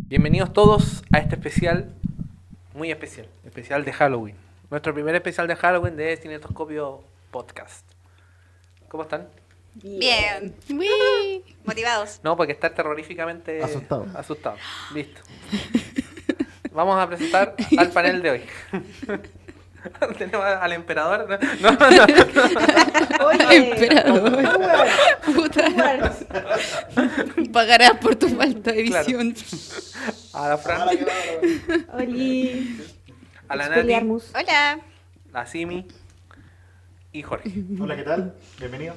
Bienvenidos todos a este especial, muy especial, especial de Halloween. Nuestro primer especial de Halloween de Cinetoscopio Podcast. ¿Cómo están? Bien. Uy. Motivados. No, porque está terroríficamente Asustado. Listo. Vamos a presentar al panel de hoy. Tenemos al emperador. No. Oye, Emperador. Puta. Pagarás por tu falta de Claro. visión. A la Fran, Oli. a la Nati, Expelliarmus. hola. a Simi y Jorge. Hola, ¿qué tal? Bienvenidos.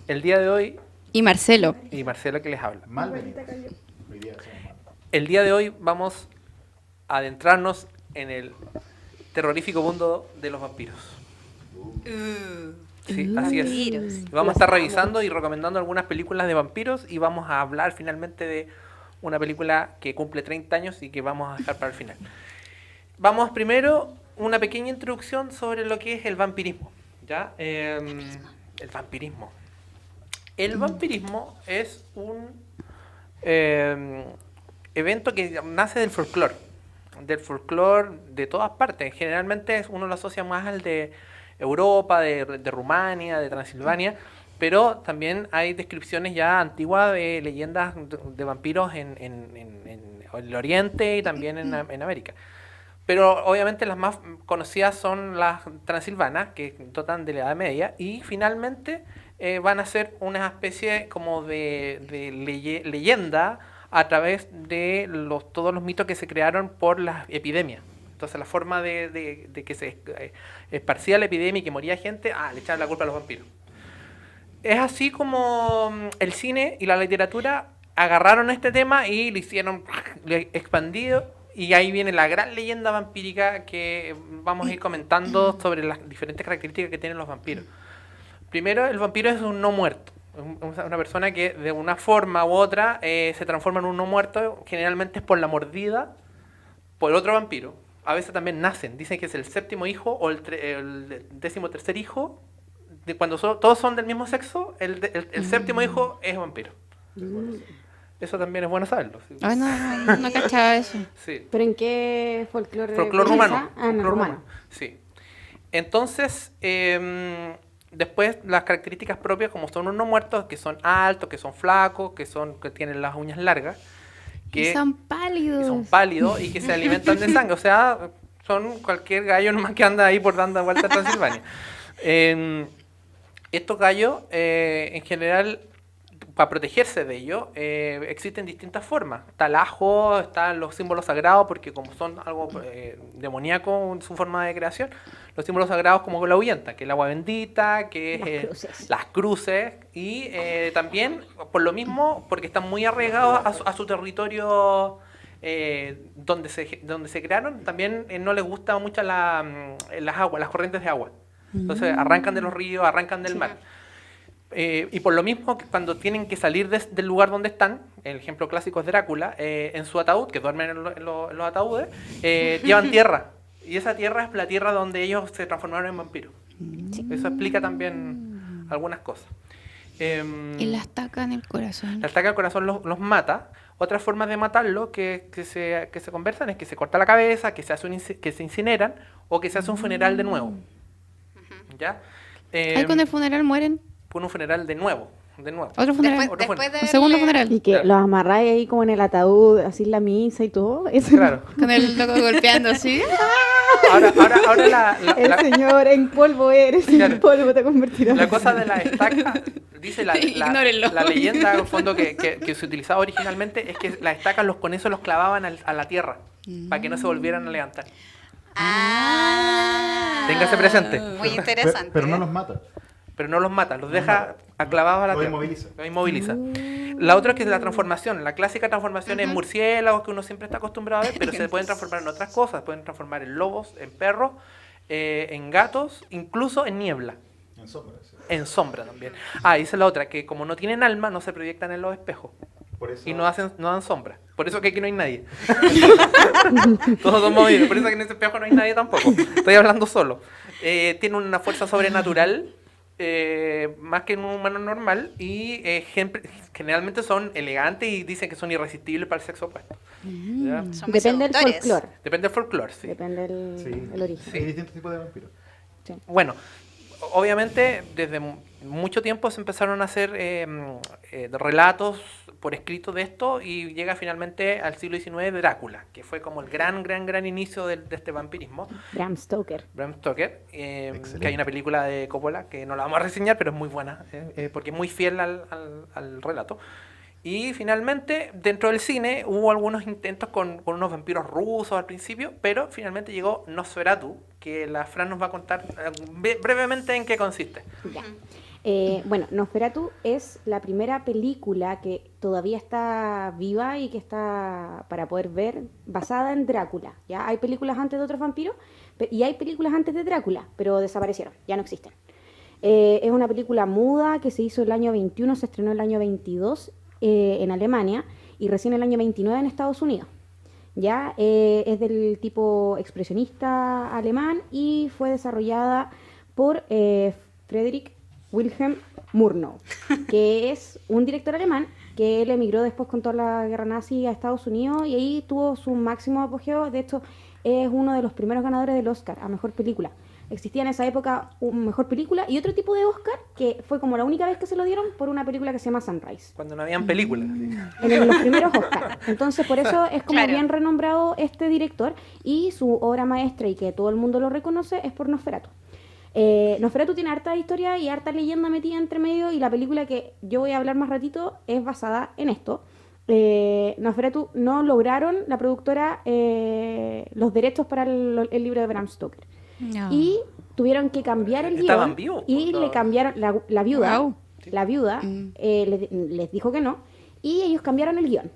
El día de hoy, Y Marcelo. y Marcelo que les habla. Malvenidos. Hoy día somos mal. El día de hoy vamos a adentrarnos en el terrorífico mundo de los vampiros. Sí, así es. Vampiros. Y vamos a estar revisando y recomendando algunas películas de vampiros y vamos a hablar finalmente de una película que cumple 30 años y que vamos a dejar para el final. Vamos primero una pequeña introducción sobre lo que es el vampirismo. ¿Ya? El vampirismo. El vampirismo es un evento que nace del folclore de todas partes. Generalmente uno lo asocia más al de Europa, de Rumania, de Transilvania, pero también hay descripciones ya antiguas de leyendas de vampiros en el Oriente y también en América. Pero obviamente las más conocidas son las transilvanas, que dotan de la Edad Media, y finalmente van a ser una especie como de leyenda a través de todos los mitos que se crearon por las epidemias. Entonces la forma de que se esparcía la epidemia y que moría gente, le echaban la culpa a los vampiros. Es así como el cine y la literatura agarraron este tema y lo hicieron expandido, y ahí viene la gran leyenda vampírica que vamos a ir comentando sobre las diferentes características que tienen los vampiros. Primero, el vampiro es un no muerto. Una persona que de una forma u otra se transforma en un no muerto, generalmente es por la mordida por otro vampiro. A veces también nacen, dicen que es el séptimo hijo o el 13º hijo. Cuando todos son del mismo sexo, el séptimo hijo es vampiro. Eso también es bueno saberlo. Sí. Ay, no cachaba eso. Sí. ¿Pero en qué folclore? Folclore rumano. Ah, en el Folclore rumano. Sí. Entonces, después las características propias, como son unos muertos, que son altos, que son flacos, que tienen las uñas largas, Y son pálidos. y que se alimentan de sangre. O sea, son cualquier gallo nomás que anda ahí por dando vuelta a Transilvania. Estos gallos, en general, para protegerse de ellos, existen distintas formas. Está el ajo, están los símbolos sagrados, porque como son algo demoníaco en su forma de creación, los símbolos sagrados como la ahuyenta, que es el agua bendita, que es las cruces, y también, por lo mismo, porque están muy arraigados a su territorio donde se crearon, también no les gusta mucho las corrientes de agua. Entonces arrancan de los ríos, arrancan del mar. Y por lo mismo, cuando tienen que salir del lugar donde están, el ejemplo clásico es Drácula, en su ataúd, que duermen en los ataúdes, llevan tierra. Y esa tierra es la tierra donde ellos se transformaron en vampiros. Eso explica también algunas cosas. Y la estaca en el corazón. La estaca al corazón los mata. Otras formas de matarlo que se conversan es que se corta la cabeza, que se incineran o que se hace un funeral de nuevo. ¿Ya? Ay, con el funeral mueren. Con un funeral de nuevo. Otro funeral. Después de Un segundo verle- funeral. Y que Claro. los amarráis ahí como en el ataúd, así en la misa y todo. Eso. Claro. Con el loco golpeando así. Ahora El Señor, en polvo eres, Claro. en polvo te convertirás. la cosa de la estaca, dice Ignórenlo. la leyenda, en fondo, que se utilizaba originalmente, es que las estacas con eso los clavaban a la tierra, para que no se volvieran a levantar. Téngase presente. Muy interesante. Pero no los mata. Pero no los mata, los deja clavados a la Los tierra. inmoviliza. Los inmoviliza. La otra es que es la transformación. La clásica transformación en murciélagos, que uno siempre está acostumbrado a ver, pero se pueden transformar en otras cosas. Pueden transformar en lobos, en perros, en gatos, incluso en niebla. En sombra. Sí. En sombra también. Esa es la otra, que como no tienen alma, no se proyectan en los espejos. Por eso. Y no dan sombra. Por eso que aquí no hay nadie. Todos son movidos. Por eso que en ese espejo no hay nadie tampoco. Estoy hablando solo. Tiene una fuerza sobrenatural más que en un humano normal y generalmente son elegantes y dicen que son irresistibles para el sexo opuesto. ¿Ya? Son muy Depende del seductores. folclore. Depende del folclore, sí. Depende del Sí. el origen. Hay distintos tipos de vampiros. Sí. Bueno, obviamente desde mucho tiempo se empezaron a hacer relatos por escrito de esto y llega finalmente al siglo XIX Drácula, que fue como el gran inicio de este vampirismo. Bram Stoker. Bram Stoker, Excelente. que hay una película de Coppola que no la vamos a reseñar, pero es muy buena, porque es muy fiel al relato. Y finalmente, dentro del cine, hubo algunos intentos con unos vampiros rusos al principio, pero finalmente llegó Nosferatu, que la Fran nos va a contar brevemente en qué consiste. Ya. Bueno, Nosferatu es la primera película que todavía está viva y que está para poder ver basada en Drácula. ¿Ya? Hay películas antes de otros vampiros y hay películas antes de Drácula, pero desaparecieron, ya no existen. Es una película muda que se hizo el año 21, se estrenó el año 22 en Alemania y recién el año 29 en Estados Unidos. Ya es del tipo expresionista alemán y fue desarrollada por Friedrich Wilhelm Murnau, que es un director alemán que él emigró después con toda la guerra nazi a Estados Unidos y ahí tuvo su máximo apogeo. De hecho, es uno de los primeros ganadores del Oscar a Mejor Película. Existía en esa época una Mejor Película y otro tipo de Oscar que fue como la única vez que se lo dieron por una película que se llama Sunrise. Cuando no habían películas. En los primeros Oscars. Entonces, por eso es como Claro. bien renombrado este director y su obra maestra y que todo el mundo lo reconoce es por Nosferatu. Nosferatu tiene harta historia y harta leyenda metida entre medio y la película que yo voy a hablar más ratito es basada en esto. Nosferatu no lograron, la productora, los derechos para el libro de Bram Stoker. No. Y tuvieron que cambiar el ¿Estaban guión vivos? y le cambiaron la viuda. Guau. La viuda les dijo que no y ellos cambiaron el guión.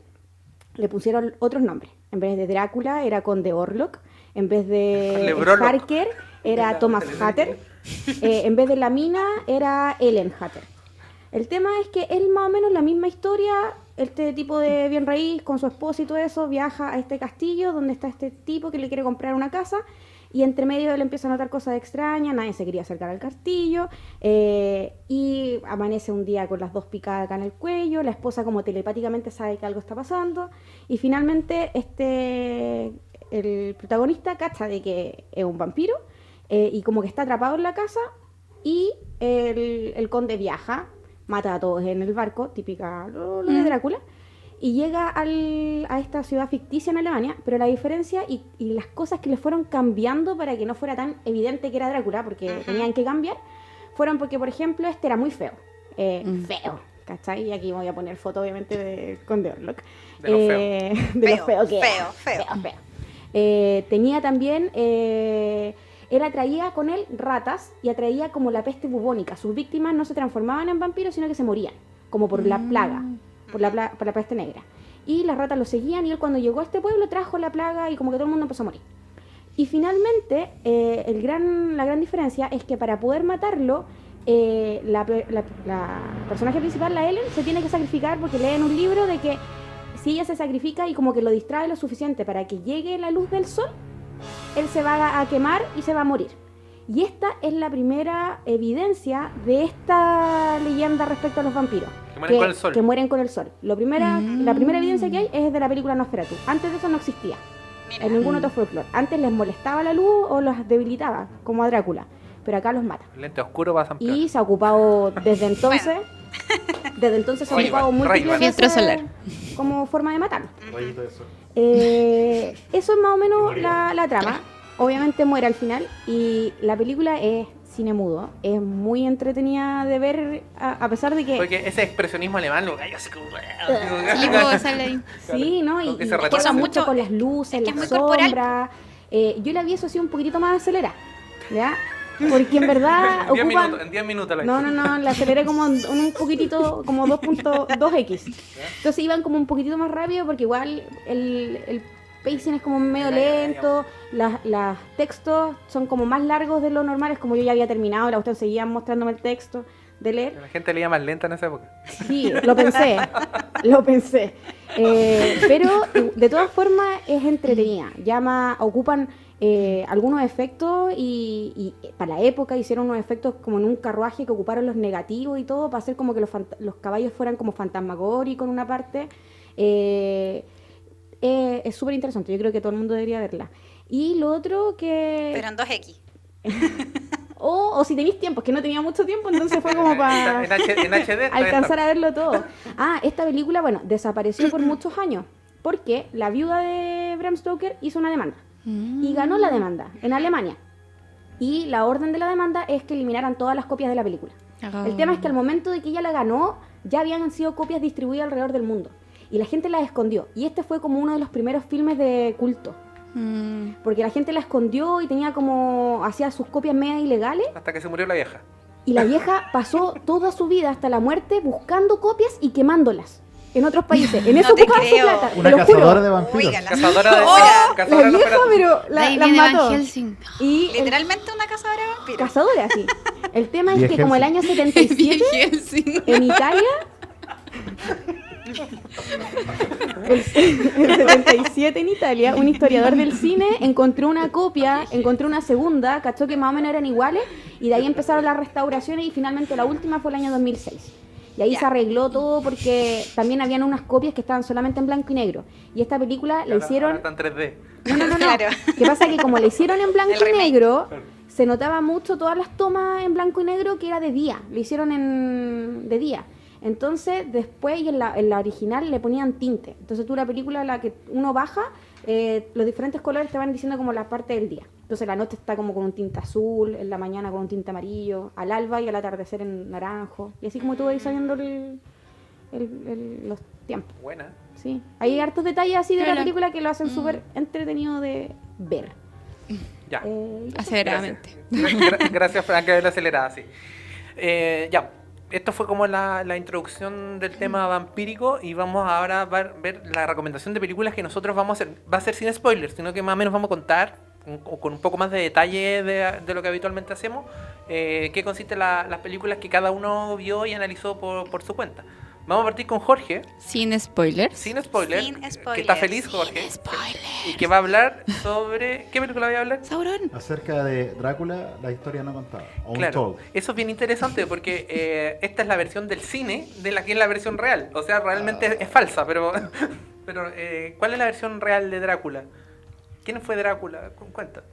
Le pusieron otros nombres. En vez de Drácula era Conde Orlok. En vez de Lebroloc. Harker era Thomas Hatter. En vez de la mina era Ellen Hatter. El tema es que es más o menos la misma historia. Este tipo de bien raíz con su esposa y todo eso viaja a este castillo donde está este tipo que le quiere comprar una casa y entre medio él empieza a notar cosas extrañas, nadie se quería acercar al castillo y amanece un día con las dos picadas acá en el cuello, la esposa como telepáticamente sabe que algo está pasando y finalmente el protagonista cacha de que es un vampiro y como que está atrapado en la casa y el conde viaja, mata a todos en el barco, típica lo de Drácula, y llega a esta ciudad ficticia en Alemania, pero la diferencia y las cosas que le fueron cambiando para que no fuera tan evidente que era Drácula, porque tenían que cambiar, fueron porque, por ejemplo, este era muy feo, feo, ¿cachai? Y aquí voy a poner foto, obviamente, del Conde Orlok. De lo feo. De lo feo que era. Feo. Tenía también... él atraía con él ratas y atraía como la peste bubónica. Sus víctimas no se transformaban en vampiros, sino que se morían, como por la plaga, por la peste negra. Y las ratas lo seguían y él cuando llegó a este pueblo trajo la plaga y como que todo el mundo empezó a morir. Y finalmente, la gran diferencia es que para poder matarlo, la personaje principal, la Ellen, se tiene que sacrificar porque lee en un libro de que si ella se sacrifica y como que lo distrae lo suficiente para que llegue la luz del sol, él se va a quemar y se va a morir. Y esta es la primera evidencia de esta leyenda respecto a los vampiros. Que mueren con el sol. Que mueren con el sol. La primera evidencia que hay es de la película Nosferatu. Antes de eso no existía. Mira. En ningún otro folclore. Antes les molestaba la luz o los debilitaba, como a Drácula. Pero acá los mata. Lente oscuro pasan peor. Y se ha ocupado desde entonces... Desde entonces se ha Ray-Ban, ocupado múltiples Ray-Ban. Filtro solar. como forma de matarlo. Rayito de sol. Eso es más o Y menos murió. la trama. Obviamente muere al final y la película es cine mudo. Es muy entretenida de ver a pesar de que... Porque ese expresionismo alemán, lo gallo así como... Filipo Saladín. Sí, ¿no? Como Y que se juega retrasa mucho mucho. con las luces, Es que es las muy corporal. sombras. Yo la vi eso así un poquitito más acelerada, ¿ya? Porque en verdad En 10 ocupan... minutos, en 10 minutos la No, la aceleré como un poquitito, como 2.2x. Entonces iban como un poquitito más rápido porque igual el pacing es como medio lento, los textos son como más largos de lo normal, es como yo ya había terminado, la cuestión seguía mostrándome el texto de leer. La gente leía más lenta en esa época. Sí, lo pensé. Pero de todas formas es entretenida. Ocupan algunos efectos y para la época hicieron unos efectos como en un carruaje que ocuparon los negativos y todo para hacer como que los caballos fueran como fantasmagóricos en una parte. Es súper interesante, yo creo que todo el mundo debería verla. Y lo otro que... Pero en 2X. O si tenéis tiempo, es que no tenía mucho tiempo, entonces fue como para en HD alcanzar a verlo todo. Esta película, bueno, desapareció por muchos años, porque la viuda de Bram Stoker hizo una demanda. Y ganó la demanda en Alemania. Y la orden de la demanda es que eliminaran todas las copias de la película. El tema es que al momento de que ella la ganó, ya habían sido copias distribuidas alrededor del mundo. Y la gente las escondió. Y este fue como uno de los primeros filmes de culto. Porque la gente la escondió y tenía como... hacía sus copias media ilegales. Hasta que se murió la vieja. Y la vieja pasó toda su vida hasta la muerte buscando copias y quemándolas en otros países. En eso No te ocupaban su creo. plata. Una te lo cazadora juro. de vampiros. Oiga, la- Cazadora de... ¡Oh! cazadora La de vieja, ópera. pero De ahí las viene mató. Van Helsing. Y el Literalmente una cazadora de vampiros. cazadora, sí. El tema es Y que como el año 77, Helsing. en Italia... El 77 en Italia, un historiador del cine encontró una copia, encontró una segunda, cachó que más o menos eran iguales y de ahí empezaron las restauraciones y finalmente la última fue el año 2006. Y ahí Ya. se arregló todo porque también habían unas copias que estaban solamente en blanco y negro. Y esta película la Ahora hicieron... está en 3D. No. Claro. ¿Qué pasa? Que como la hicieron en blanco El y remake. negro, se notaba mucho todas las tomas en blanco y negro que era de día. Lo hicieron de día. Entonces, después en la original le ponían tinte. Entonces tú la película, la que uno baja, los diferentes colores te van diciendo como la parte del día. Entonces la noche está como con un tinte azul, en la mañana con un tinte amarillo, al alba y al atardecer en naranjo. Y así como tú vas sabiendo los tiempos. Buena. Sí. Hay hartos detalles así de la Claro. película que lo hacen súper entretenido de ver. Ya. Aceleradamente. Gracias, Franca, de la acelerada, sí. Ya, esto fue como la introducción del tema vampírico y vamos ahora a ver la recomendación de películas que nosotros vamos a hacer. Va a ser sin spoilers, sino que más o menos vamos a contar con un poco más de detalle de lo que habitualmente hacemos, qué consiste las películas que cada uno vio y analizó por su cuenta. Vamos a partir con Jorge, Sin spoilers. sin spoilers, Sin que está spoilers. feliz Jorge, Sin spoilers. y que va a hablar sobre... ¿Qué película voy a hablar? Sauron. Acerca de Drácula, la historia no contada. O Claro, Untold. eso es bien interesante porque esta es la versión del cine de la que es la versión real. O sea, realmente es falsa, pero ¿cuál es la versión real de Drácula? ¿Quién fue Drácula? Cuenta.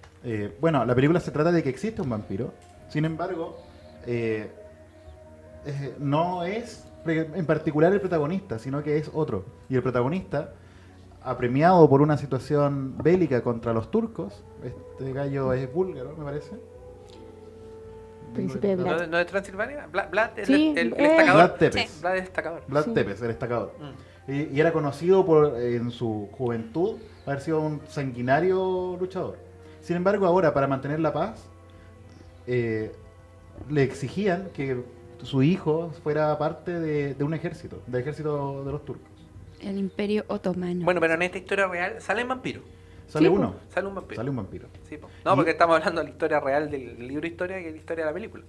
Bueno, la película se trata de que existe un vampiro. Sin embargo, no es en particular el protagonista, sino que es otro. Y el protagonista, apremiado por una situación bélica contra los turcos, este gallo es búlgaro, me parece. Príncipe de ¿No, Vlad. no es Transilvania? Vlad, Sí, el Vlad destacador. Tepes. Vlad el destacador. Vlad Sí. Tepes, el destacador. Mm. Y era conocido por, en su juventud, haber sido un sanguinario luchador. Sin embargo, ahora, para mantener la paz, le exigían que su hijo fuera parte de un ejército, del ejército de los turcos. El Imperio Otomano. Bueno, pero en esta historia real salen vampiros. Sale Sí, uno, Sale un vampiro. sale un vampiro. Sí, po. No, porque estamos hablando de la historia real del libro Historia y de la historia de la película.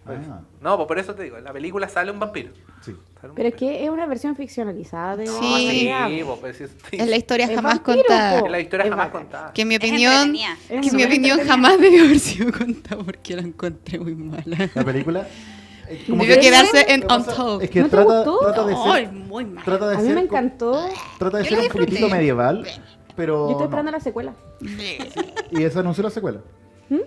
Ah. No, pues por eso te digo, en la película sale un vampiro. Sí. Sale un Pero es vampiro. que es una versión ficcionalizada de Sí. No, sí, realidad. po, pues, sí, sí. Es la historia Es jamás vampiro, contada. po. Es la historia Es jamás bacán. contada. Que en mi Es opinión, entretenida. Es que en mi súper opinión entretenida. jamás debió haber sido contada porque la encontré muy mala. La película... como Debió que- quedarse en lo que pasa Untold. Es que ¿No te trata, gustó? trata de Ay, ser... muy mal. Trata de A mí ser me co- encantó. Trata de Yo ser la un poquitito disfruté. medieval, pero Yo estoy no. esperando la secuela. Y se anunció la secuela. ¿Mm?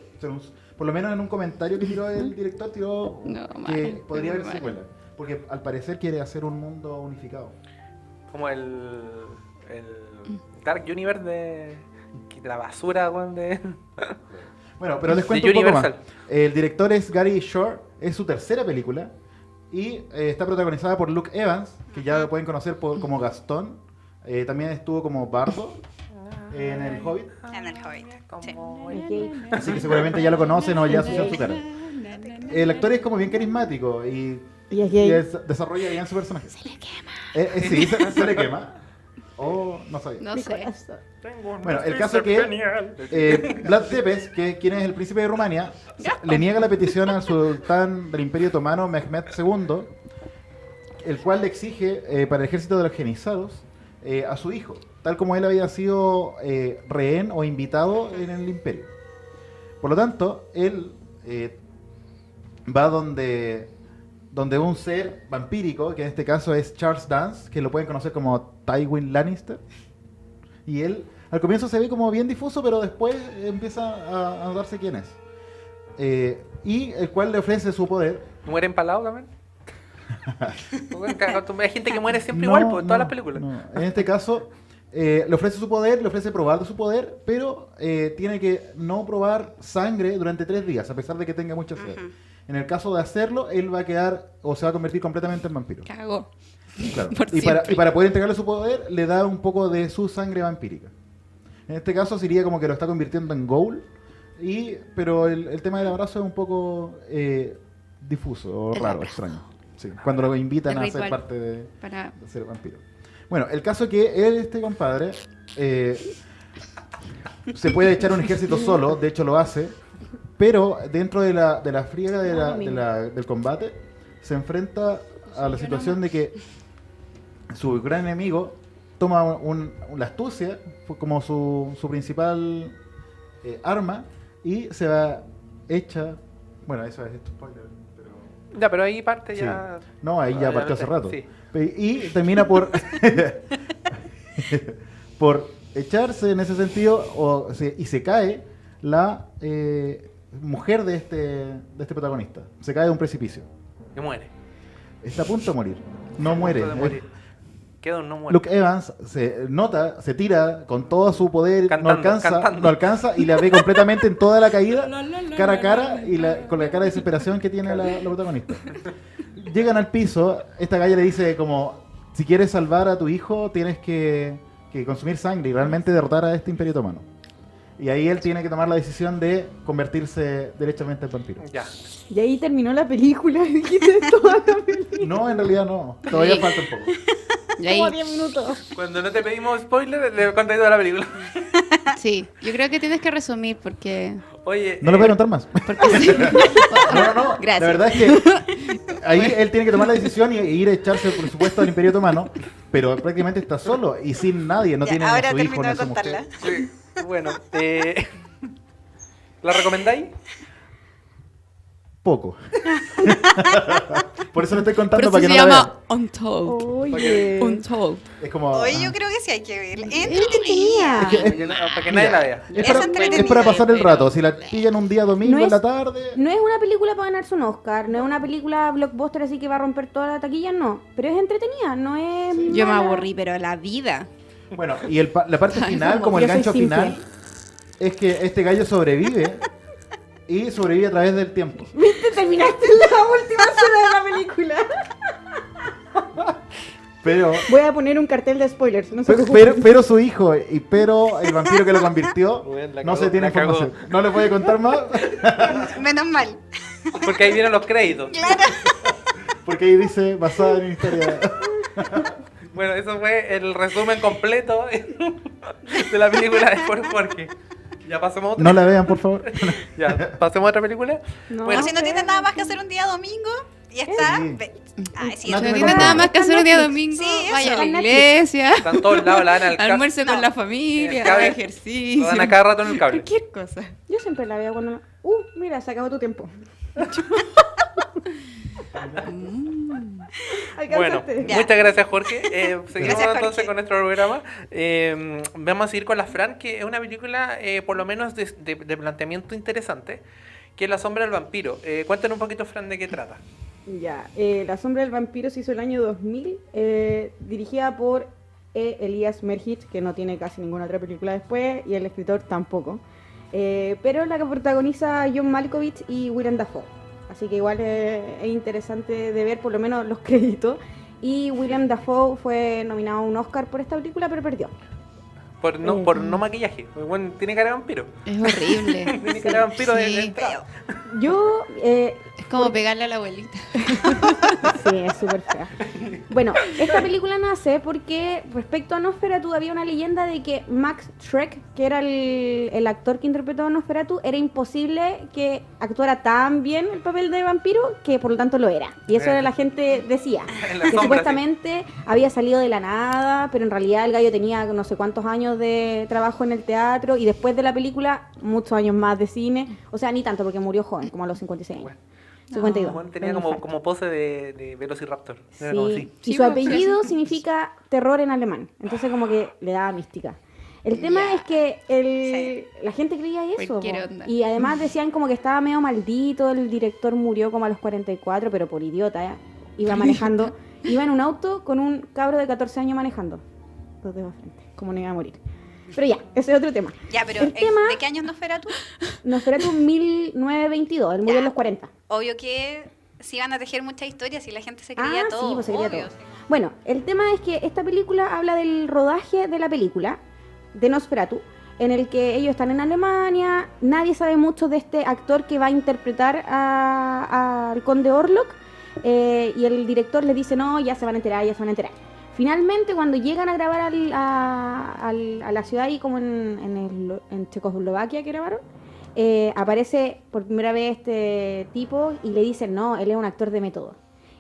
Por lo menos en un comentario que tiró el director, tiró No, que mal, podría haber mal. secuela. Porque al parecer quiere hacer un mundo unificado. Como el Dark Universe de la basura, weón, de... Bueno, pero les De cuento un poco más. Universal. El director es Gary Shore, es su tercera película y está protagonizada por Luke Evans, que ya lo pueden conocer como Gastón. También estuvo como Bardo en El Hobbit, En el Hobbit. Sí. El gay. así que seguramente ya lo conocen o ya asocian su cara. El actor es como bien carismático y Y es gay. desarrolla bien su personaje. Se le quema. Sí, se le quema. Oh, no sabía. No Mi sé. corazón. Bueno, el caso es que Vlad Tepes, quien es el príncipe de Rumania, le niega la petición al sultán del Imperio Otomano Mehmed II, el cual le exige para el ejército de los genizados a su hijo, tal como él había sido rehén o invitado en el imperio. Por lo tanto, él va donde un ser vampírico, que en este caso es Charles Dance, que lo pueden conocer como Tywin Lannister. Y él al comienzo se ve como bien difuso, pero después empieza a notarse quién es. Y el cual le ofrece su poder. ¿Muere empalado también? Hay gente que muere siempre igual, pues, en todas las películas. No. En este caso, le ofrece su poder, le ofrece probar de su poder, pero tiene que no probar sangre durante 3 días, a pesar de que tenga mucha sed. En el caso de hacerlo, él va a quedar o se va a convertir completamente en vampiro. Cago. Claro. Por Y siempre. para poder entregarle su poder, le da un poco de su sangre vampírica. En este caso sería como que lo está convirtiendo en Ghoul, pero el tema del abrazo es un poco difuso o El raro, abrazo. extraño. Sí, cuando lo invitan El a ritual ser parte de Para... ser vampiro. Bueno, el caso es que este compadre se puede echar un ejército solo, de hecho lo hace, pero dentro de la friega del combate se enfrenta a la situación de que su gran enemigo toma la astucia como su principal arma y se va hecha... Bueno, eso es spoiler, pero... Ya, pero ahí parte Sí. ya... No, ahí ya partió hace rato. Sí. Y termina por por echarse en ese sentido y se cae la mujer de este protagonista. Se cae de un precipicio. Y muere. Está a punto de morir. No muere. De morir. Queda un no muere. Luke Evans se tira con todo su poder, Cantando. no alcanza y la ve completamente en toda la caída, cara a cara, y con la cara de desesperación que tiene la protagonista. Llegan al piso, esta galla le dice como, si quieres salvar a tu hijo, tienes que consumir sangre y realmente derrotar a este Imperio Otomano. Y ahí él tiene que tomar la decisión de convertirse derechamente en vampiro. Ya. Y ahí terminó la película. Dijiste toda la película. No, en realidad no. Todavía Sí. falta un poco. Y ahí, Como 10 minutos. Cuando no te pedimos spoiler, le conté toda la película. sí, yo creo que tienes que resumir porque... Oye, No les voy a contar más. No. Gracias. La verdad es que ahí él tiene que tomar la decisión y ir a echarse, por supuesto, al Imperio Otomano, pero prácticamente está solo y sin nadie. No Ya, tiene ni ahora a su hijo termino ni a de su mujer. contarla. sí, bueno, ¿la recomendáis? Poco. Por eso lo estoy contando Pero para eso que se no la llama Untold. Oye. Untold. vean. Es como... Hoy yo ah. creo que sí hay que verla. Es Entretenida. entretenida. Para que nadie la vea. Es para, entretenida. es para pasar el rato. Si la pillan un día domingo No en la es- tarde... No es una película para ganarse un Oscar, no es una película blockbuster así que va a romper toda la taquilla, no. Pero es entretenida, no es. Yo me mala. aburrí, pero la vida. Bueno, y la parte final, como el Yo soy gancho simple. final, es que este gallo sobrevive y sobrevive a través del tiempo. ¿Viste? Terminaste la última escena de la película. Pero... Voy a poner un cartel de spoilers, no se preocupen. Pero su hijo pero el vampiro que lo convirtió Bueno, la no cagó, se tiene la cagó. información. No les voy a contar más Menos mal. Porque ahí vienen los créditos. Claro. porque ahí dice basada en historia. Bueno, eso fue el resumen completo de la película de Ford Jorge. Ya pasemos a otra. No la vean, por favor. Ya, pasemos a otra película. No, Bueno, O si no tienes nada más que hacer un día domingo y está. Sí. Ay, sí, No Si te no me tienes nada más que hacer un día domingo, Sí, eso. vaya a la Está en iglesia, están todos lados, la dan al cable. almuerce con No. la El familia, cable. haga Lo ejercicio, dan a cada rato en el cable. cualquier cosa. Yo siempre la veo cuando. Mira, se acabó tu tiempo. Bueno, Alcanzaste. Ya. muchas gracias Jorge. Seguimos Gracias, Jorge. entonces con nuestro programa. Vamos a seguir con La Fran, que es una película por lo menos de planteamiento interesante, que es La Sombra del Vampiro. Cuéntanos un poquito, Fran, de qué trata. Ya, La Sombra del Vampiro se hizo el año 2000, dirigida por Elias Merhige, que no tiene casi ninguna otra película después, y el escritor tampoco. Pero la que protagoniza John Malkovich y Willem Dafoe. Así que igual es interesante de ver por lo menos los créditos. Y Willem Dafoe fue nominado a un Oscar por esta película, pero perdió. Por no maquillaje. Bueno, tiene cara de vampiro. Es horrible. Tiene cara de vampiro de Sí. entrada. Yo, Es como pegarle a la abuelita. Sí, es súper fea. Bueno, esta película nace porque respecto a Nosferatu había una leyenda de que Max Schreck, que era el actor que interpretó a Nosferatu, era imposible que actuara tan bien el papel de vampiro que por lo tanto lo era. Y eso la gente decía. En la Que sombra, supuestamente había salido de la nada, pero en realidad el gallo tenía no sé cuántos años de trabajo en el teatro y después de la película muchos años más de cine. O sea, ni tanto porque murió joven, como a los 56 años. Bueno. 52. Bueno, tenía Era un como, infarto. como pose de Velociraptor. Era como Sí. así. Y Sí, su pues, apellido sí. significa terror en alemán. Entonces como que le daba mística. El tema Ya. es que la gente creía eso. Cualquier po. onda. Y además decían como que estaba medio maldito, el director murió como a los 44, pero por idiota, ¿eh? Iba manejando, iba en un auto con un cabro de 14 años manejando. Dos dedos de frente, como no iba a morir. Pero ya, ese es otro tema. Ya, pero El tema- ¿de qué años Nosferatu? Nosferatu 1922, él murió en Ya. los 40. Obvio que se iban a tejer muchas historias y la gente se creía Ah, todo. sí, pues se creía obvio, todo. sí. Bueno, el tema es que esta película habla del rodaje de la película, de Nosferatu, en el que ellos están en Alemania, nadie sabe mucho de este actor que va a interpretar al conde Orlok, y el director les dice, no, ya se van a enterar, ya se van a enterar. Finalmente, cuando llegan a grabar a la ciudad ahí como en Checoslovaquia que grabaron, aparece por primera vez este tipo y le dicen, no, él es un actor de método.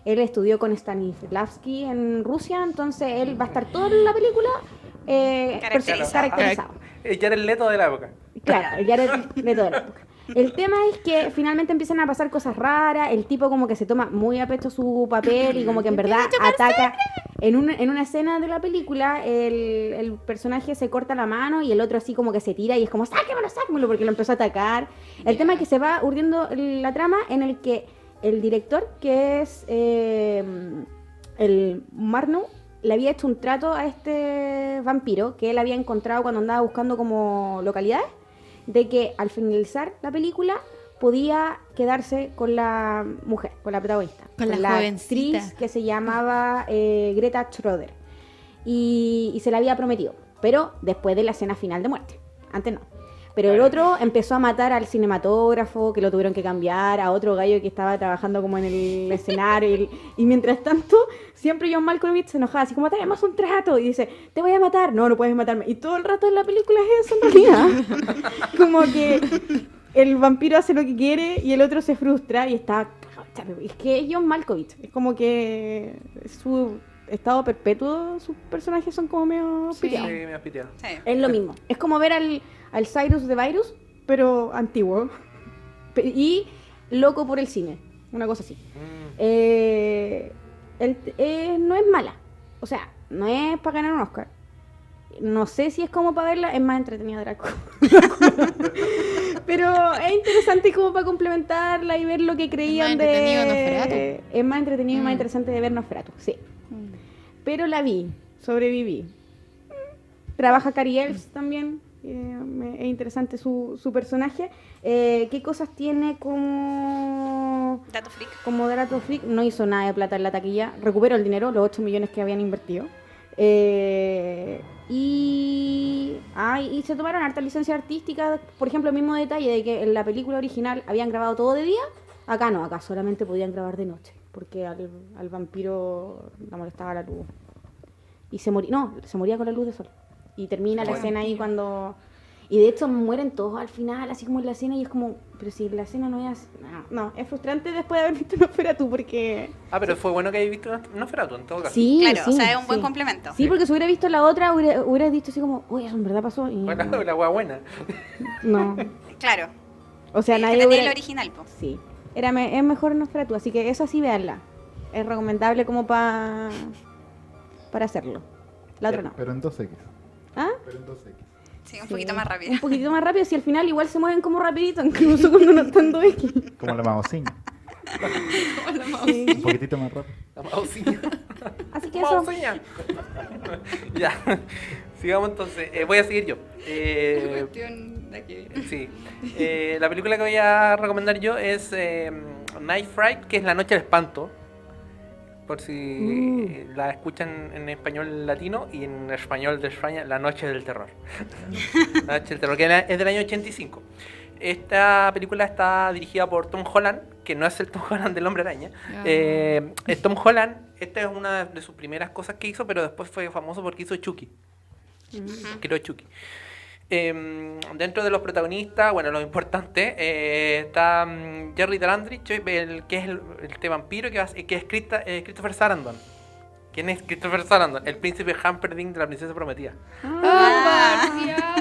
Él estudió con Stanislavski en Rusia, entonces él va a estar toda la película caracterizado. Ya era el Leto de la época. Claro, ya era de toda la época. El tema es que finalmente empiezan a pasar cosas raras, el tipo como que se toma muy a pecho su papel y como que en verdad ataca. En una escena de la película, el personaje se corta la mano y el otro así como que se tira y es como, sáquemelo, sáquemelo, porque lo empezó a atacar. El tema es que se va urdiendo la trama en el que el director, que es el Marno, le había hecho un trato a este vampiro que él había encontrado cuando andaba buscando como localidades, de que al finalizar la película podía quedarse con la mujer, con la protagonista, Con la jovencita. actriz que se llamaba Greta Schroeder, y se la había prometido, pero después de la escena final de muerte, antes no. Pero el otro empezó a matar al cinematógrafo, que lo tuvieron que cambiar, a otro gallo que estaba trabajando como en el escenario. Y mientras tanto, siempre John Malkovich se enojaba, así como, tenemos un trato. Y dice, te voy a matar. No, no puedes matarme. Y todo el rato en la película es eso en realidad. Como que el vampiro hace lo que quiere y el otro se frustra y está... Es que es John Malkovich. Es como que su estado perpetuo, sus personajes son como medio Sí. piteados. Sí, me has piteado. Sí. Es lo mismo. Es como ver al Cyrus de Virus, pero antiguo. Y loco por el cine. Una cosa así. No es mala. O sea, no es para ganar un Oscar. No sé si es como para verla. Es más entretenida Draco. Pero es interesante como para complementarla y ver lo que creían más entretenido Nosferatu. Es más entretenido y más Mm. interesante de ver Nosferatu, sí. Pero la vi, sobreviví. Trabaja Cary Elves también, es interesante su personaje. ¿Qué cosas tiene Dato freak. como dato freak? No hizo nada de plata en la taquilla, recuperó el dinero, los 8 millones que habían invertido. Y se tomaron hartas licencias artísticas, por ejemplo, el mismo detalle de que en la película original habían grabado todo de día, acá no, acá solamente podían grabar de noche, porque al vampiro la molestaba la luz. Y se moría con la luz de sol. Y termina la Bueno. escena ahí cuando... Y de hecho mueren todos al final, así como en la escena, y es como, pero si la escena no es... No, es frustrante después de haber visto Nosferatu, porque... Ah, pero fue bueno que hayas visto Nosferatu en todo caso. Sí, Claro, sí, o sea, es un buen sí. complemento. Sí, porque si hubiera visto la otra, hubiera dicho así como, uy, eso en verdad pasó. Y Bueno, la hueá buena. no. Claro. O sea, Sí, nadie que tenía hubiera... el original, po. Sí. Es mejor Nosferatu, así que esa sí, véanla. Es recomendable como para hacerlo. La otra no. Pero en 2X. ¿Ah? Pero en 2X. Sí, un Sí. poquito más rápido. Un poquito más rápido, si al final igual se mueven como rapidito, incluso cuando no están 2X. Como la mamosiña. Sí. Un poquitito más rápido. La mausiña. Así que eso... Mausiña. Ya. Sigamos entonces. Voy a seguir yo. Sí. La película que voy a recomendar yo es Night Fright, que es La Noche del Espanto. Por si la escuchan en español latino y en español de España, La Noche del Terror. La Noche del Terror, que es del año 85. Esta película está dirigida por Tom Holland, que no es el Tom Holland del Hombre Araña. Ah. Tom Holland, esta es una de sus primeras cosas que hizo, pero después fue famoso porque hizo Chucky. Creo Chucky. Dentro de los protagonistas, bueno, lo importante, está Jerry Dandridge, que es este vampiro que es Christopher Sarandon. ¿Quién es Christopher Sarandon? El príncipe Humperdinck de la princesa prometida.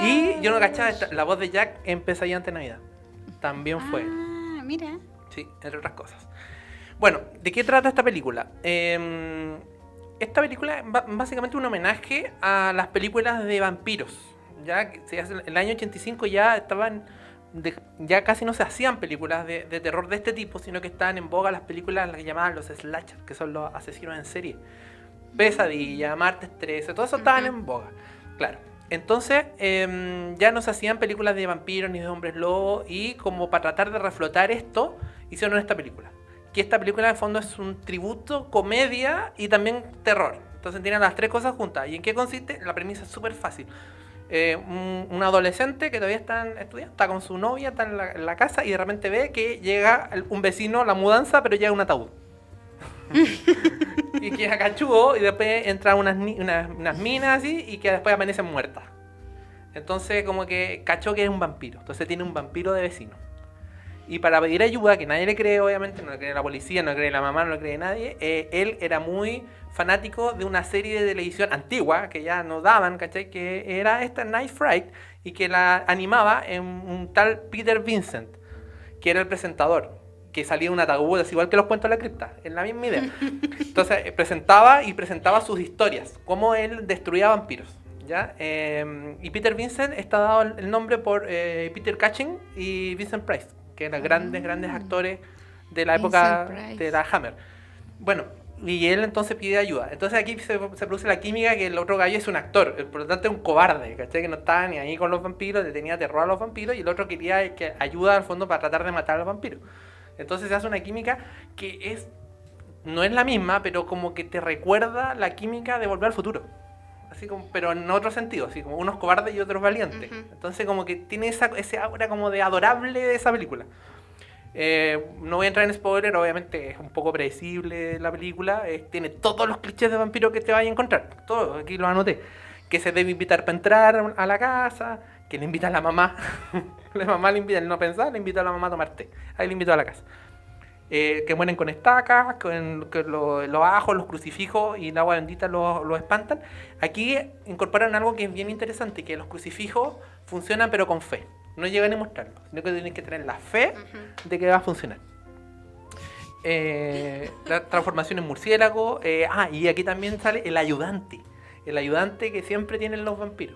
Y yo no cachaba, la voz de Jack en Pesadilla ante Navidad. También fue. Ah, mira. Sí, entre otras cosas. Bueno, ¿de qué trata esta película? Esta película es básicamente un homenaje a las películas de vampiros. Ya que en el año 85 ya estaban, ya casi no se hacían películas de terror de este tipo, sino que estaban en boga las películas las que llamaban los slashers, que son los asesinos en serie. Pesadilla, Martes 13, todo eso estaban en boga. Claro. Entonces, ya no se hacían películas de vampiros ni de hombres lobos, y como para tratar de reflotar esto, hicieron esta película. Que esta película en el fondo es un tributo, comedia y también terror. Entonces tienen las tres cosas juntas. ¿Y en qué consiste? La premisa es súper fácil. Un adolescente que todavía está estudiando, está con su novia, está en la casa, y de repente ve que llega un vecino a la mudanza, pero llega un ataúd. Y queda cachudo, y después entra unas minas así, y que después amanecen muertas. Entonces como que cachó que es un vampiro. Entonces tiene un vampiro de vecino. Y para pedir ayuda, que nadie le cree, obviamente, no le cree la policía, no le cree la mamá, no le cree nadie, él era muy fanático de una serie de televisión antigua, que ya no daban, ¿cachai? Que era esta Night Fright, y que la animaba en un tal Peter Vincent, que era el presentador, que salía en un ataúd, así igual que los cuentos de la cripta, en la misma idea. Entonces presentaba sus historias, cómo él destruía vampiros, ¿ya? Y Peter Vincent está dado el nombre por Peter Cushing y Vincent Price, que eran grandes actores de la época de la Hammer. Bueno, y él entonces pide ayuda. Entonces aquí se produce la química, que el otro gallo es un actor, por lo tanto es un cobarde, ¿cachai? Que no estaba ni ahí con los vampiros, le tenía terror a los vampiros, y el otro quería que ayuda al fondo para tratar de matar a los vampiros. Entonces se hace una química que no es la misma, pero como que te recuerda la química de Volver al Futuro. Así como, pero en otro sentido, así como unos cobardes y otros valientes. Entonces como que tiene ese aura como de adorable de esa película. No voy a entrar en spoiler, obviamente es un poco predecible la película. Tiene todos los clichés de vampiro que te vayas a encontrar. Todo, aquí lo anoté. Que se debe invitar para entrar a la casa, que le invita a la mamá. La mamá le invita, él no pensaba, le invita a la mamá a tomar té. Ahí le invitó a la casa. Que mueren con estacas, con los ajos, los crucifijos y el agua bendita los espantan. Aquí incorporan algo que es bien interesante, que los crucifijos funcionan pero con fe. No llegan a mostrarlo, sino que tienen que tener la fe de que va a funcionar. La transformación en murciélago. Y aquí también sale el ayudante. El ayudante que siempre tienen los vampiros.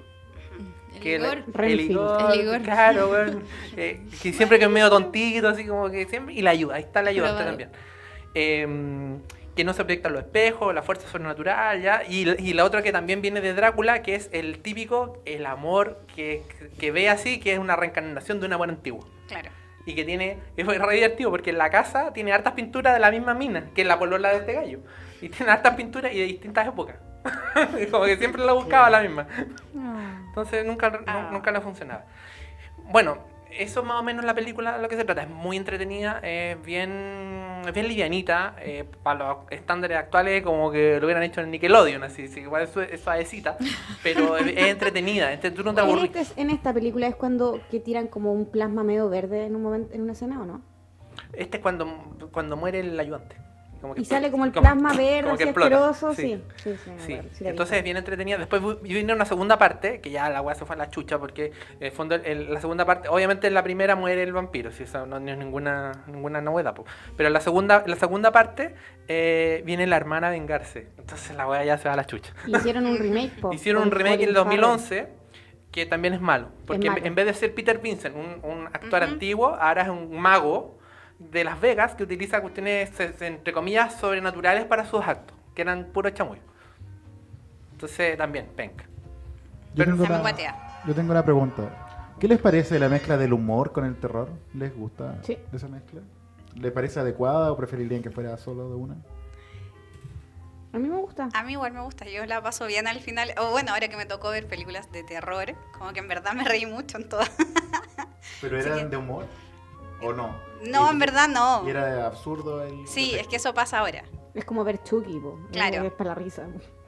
El Igor, claro, bueno, que siempre que es medio tontito, así como que siempre, y la ayuda, ahí está el ayudante también. Que no se proyectan los espejos, la fuerza sobrenatural, ¿ya? Y la otra que también viene de Drácula, que es el típico, el amor que ve así, que es una reencarnación de un amor antiguo. Claro. Y que es re divertido, porque en la casa tiene hartas pinturas de la misma mina, que es la polola de este gallo. Y tiene hartas pinturas y de distintas épocas. Como que siempre la buscaba la misma. Entonces nunca le funcionaba. Bueno, eso es más o menos la película de lo que se trata. Es muy entretenida, es bien livianita. Para los estándares actuales, como que lo hubieran hecho en Nickelodeon, así igual es suavecita, pero es entretenida. Tú no te aburrís. En esta película es cuando que tiran como un plasma medio verde en un momento, en una escena, ¿o no? Este es cuando muere el ayudante. Y sale como el plasma verde, así asqueroso, sí. Entonces es bien entretenida. Después viene una segunda parte, que ya la weá se fue a la chucha, porque en el fondo la segunda parte, obviamente en la primera muere el vampiro, si eso no es ninguna novedad, po. Pero en la segunda parte viene la hermana a vengarse. Entonces la weá ya se va a la chucha. Hicieron un remake, po. Hicieron un remake en el 2011, que también es malo, porque en vez de ser Peter Vincent, un actor antiguo, ahora es un mago de Las Vegas que utiliza cuestiones, entre comillas, sobrenaturales para sus actos, que eran puro chamuyo. Entonces también, penca. Yo tengo una pregunta. ¿Qué les parece la mezcla del humor con el terror? ¿Les gusta esa mezcla? ¿Les parece adecuada o preferirían que fuera solo de una? A mí me gusta. A mí igual me gusta, yo la paso bien al final. O bueno, ahora que me tocó ver películas de terror, como que en verdad me reí mucho en todas. ¿Pero eran de humor? ¿O no? No, en verdad no. Y era absurdo el... Sí, efecto. es que eso pasa ahora. Es como ver Chucky, po. Claro. Es para la risa.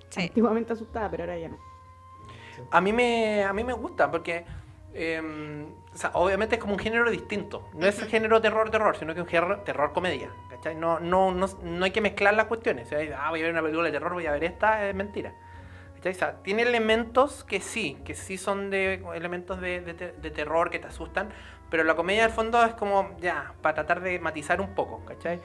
Sí. Antiguamente asustaba, pero ahora ya no. A mí me gusta porque o sea, obviamente es como un género distinto. No es género terror, sino que es un género terror-comedia. ¿Cachai? No hay que mezclar las cuestiones. O sea, voy a ver una película de terror, voy a ver esta, es mentira. ¿Cachai? O sea, tiene elementos que sí son de elementos de terror que te asustan, pero la comedia al fondo es como, ya, para tratar de matizar un poco, ¿cachai?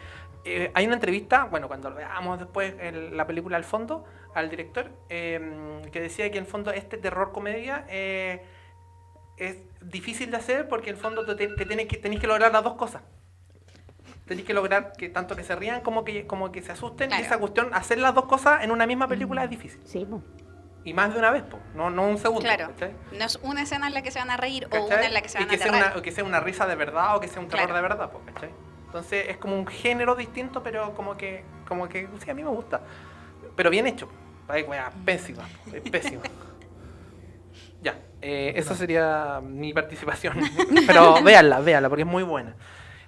Hay una entrevista, bueno, cuando veamos después la película al fondo, al director, que decía que en el fondo este terror comedia es difícil de hacer porque en el fondo tenés que lograr las dos cosas. Tenés que lograr que tanto que se rían como que se asusten, Claro. y esa cuestión, hacer las dos cosas en una misma película es difícil. Sí, po. Y más de una vez, po, no un segundo. Claro. ¿cachai? No es una escena en la que se van a reír o ¿Cachai? una en la que se Y van a que sea aterrar. o que sea una risa de verdad o que sea un terror Claro. de verdad, po, ¿cachai? Entonces es como un género distinto, pero como que sí, a mí me gusta. Pero bien hecho. Ay, wea, pésima, pésima. Ya, esa sería mi participación. Pero véanla, porque es muy buena.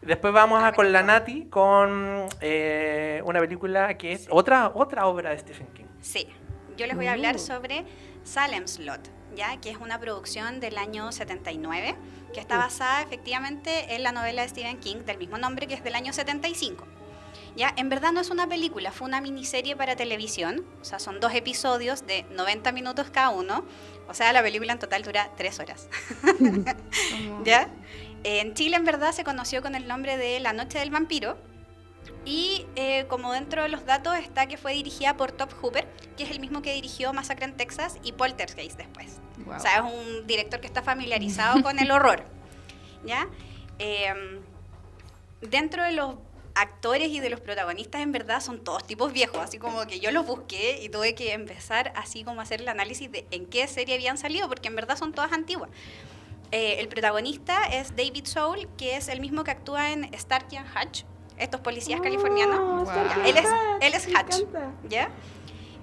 Después vamos con la Nati, con una película que es otra obra de Stephen King. Sí, yo les voy a hablar sobre Salem's Lot, ¿ya? Que es una producción del año 79, que está basada efectivamente en la novela de Stephen King del mismo nombre, que es del año 75. ¿Ya? En verdad no es una película, fue una miniserie para televisión, o sea, son 2 episodios de 90 minutos cada uno, o sea, la película en total dura 3 horas. ¿Ya? En Chile en verdad se conoció con el nombre de La Noche del Vampiro, y como dentro de los datos está que fue dirigida por Tobe Hooper, que es el mismo que dirigió Masacre en Texas y Poltergeist después. Wow. O sea, es un director que está familiarizado con el horror. ¿Ya? Dentro de los actores y de los protagonistas en verdad son todos tipos viejos, así como que yo los busqué y tuve que empezar así como a hacer el análisis de en qué serie habían salido, porque en verdad son todas antiguas. El protagonista es David Soul, que es el mismo que actúa en Starsky and Hutch, estos policías californianos. Oh, Wow. Ya, él es me Hutch, encanta. ¿ya?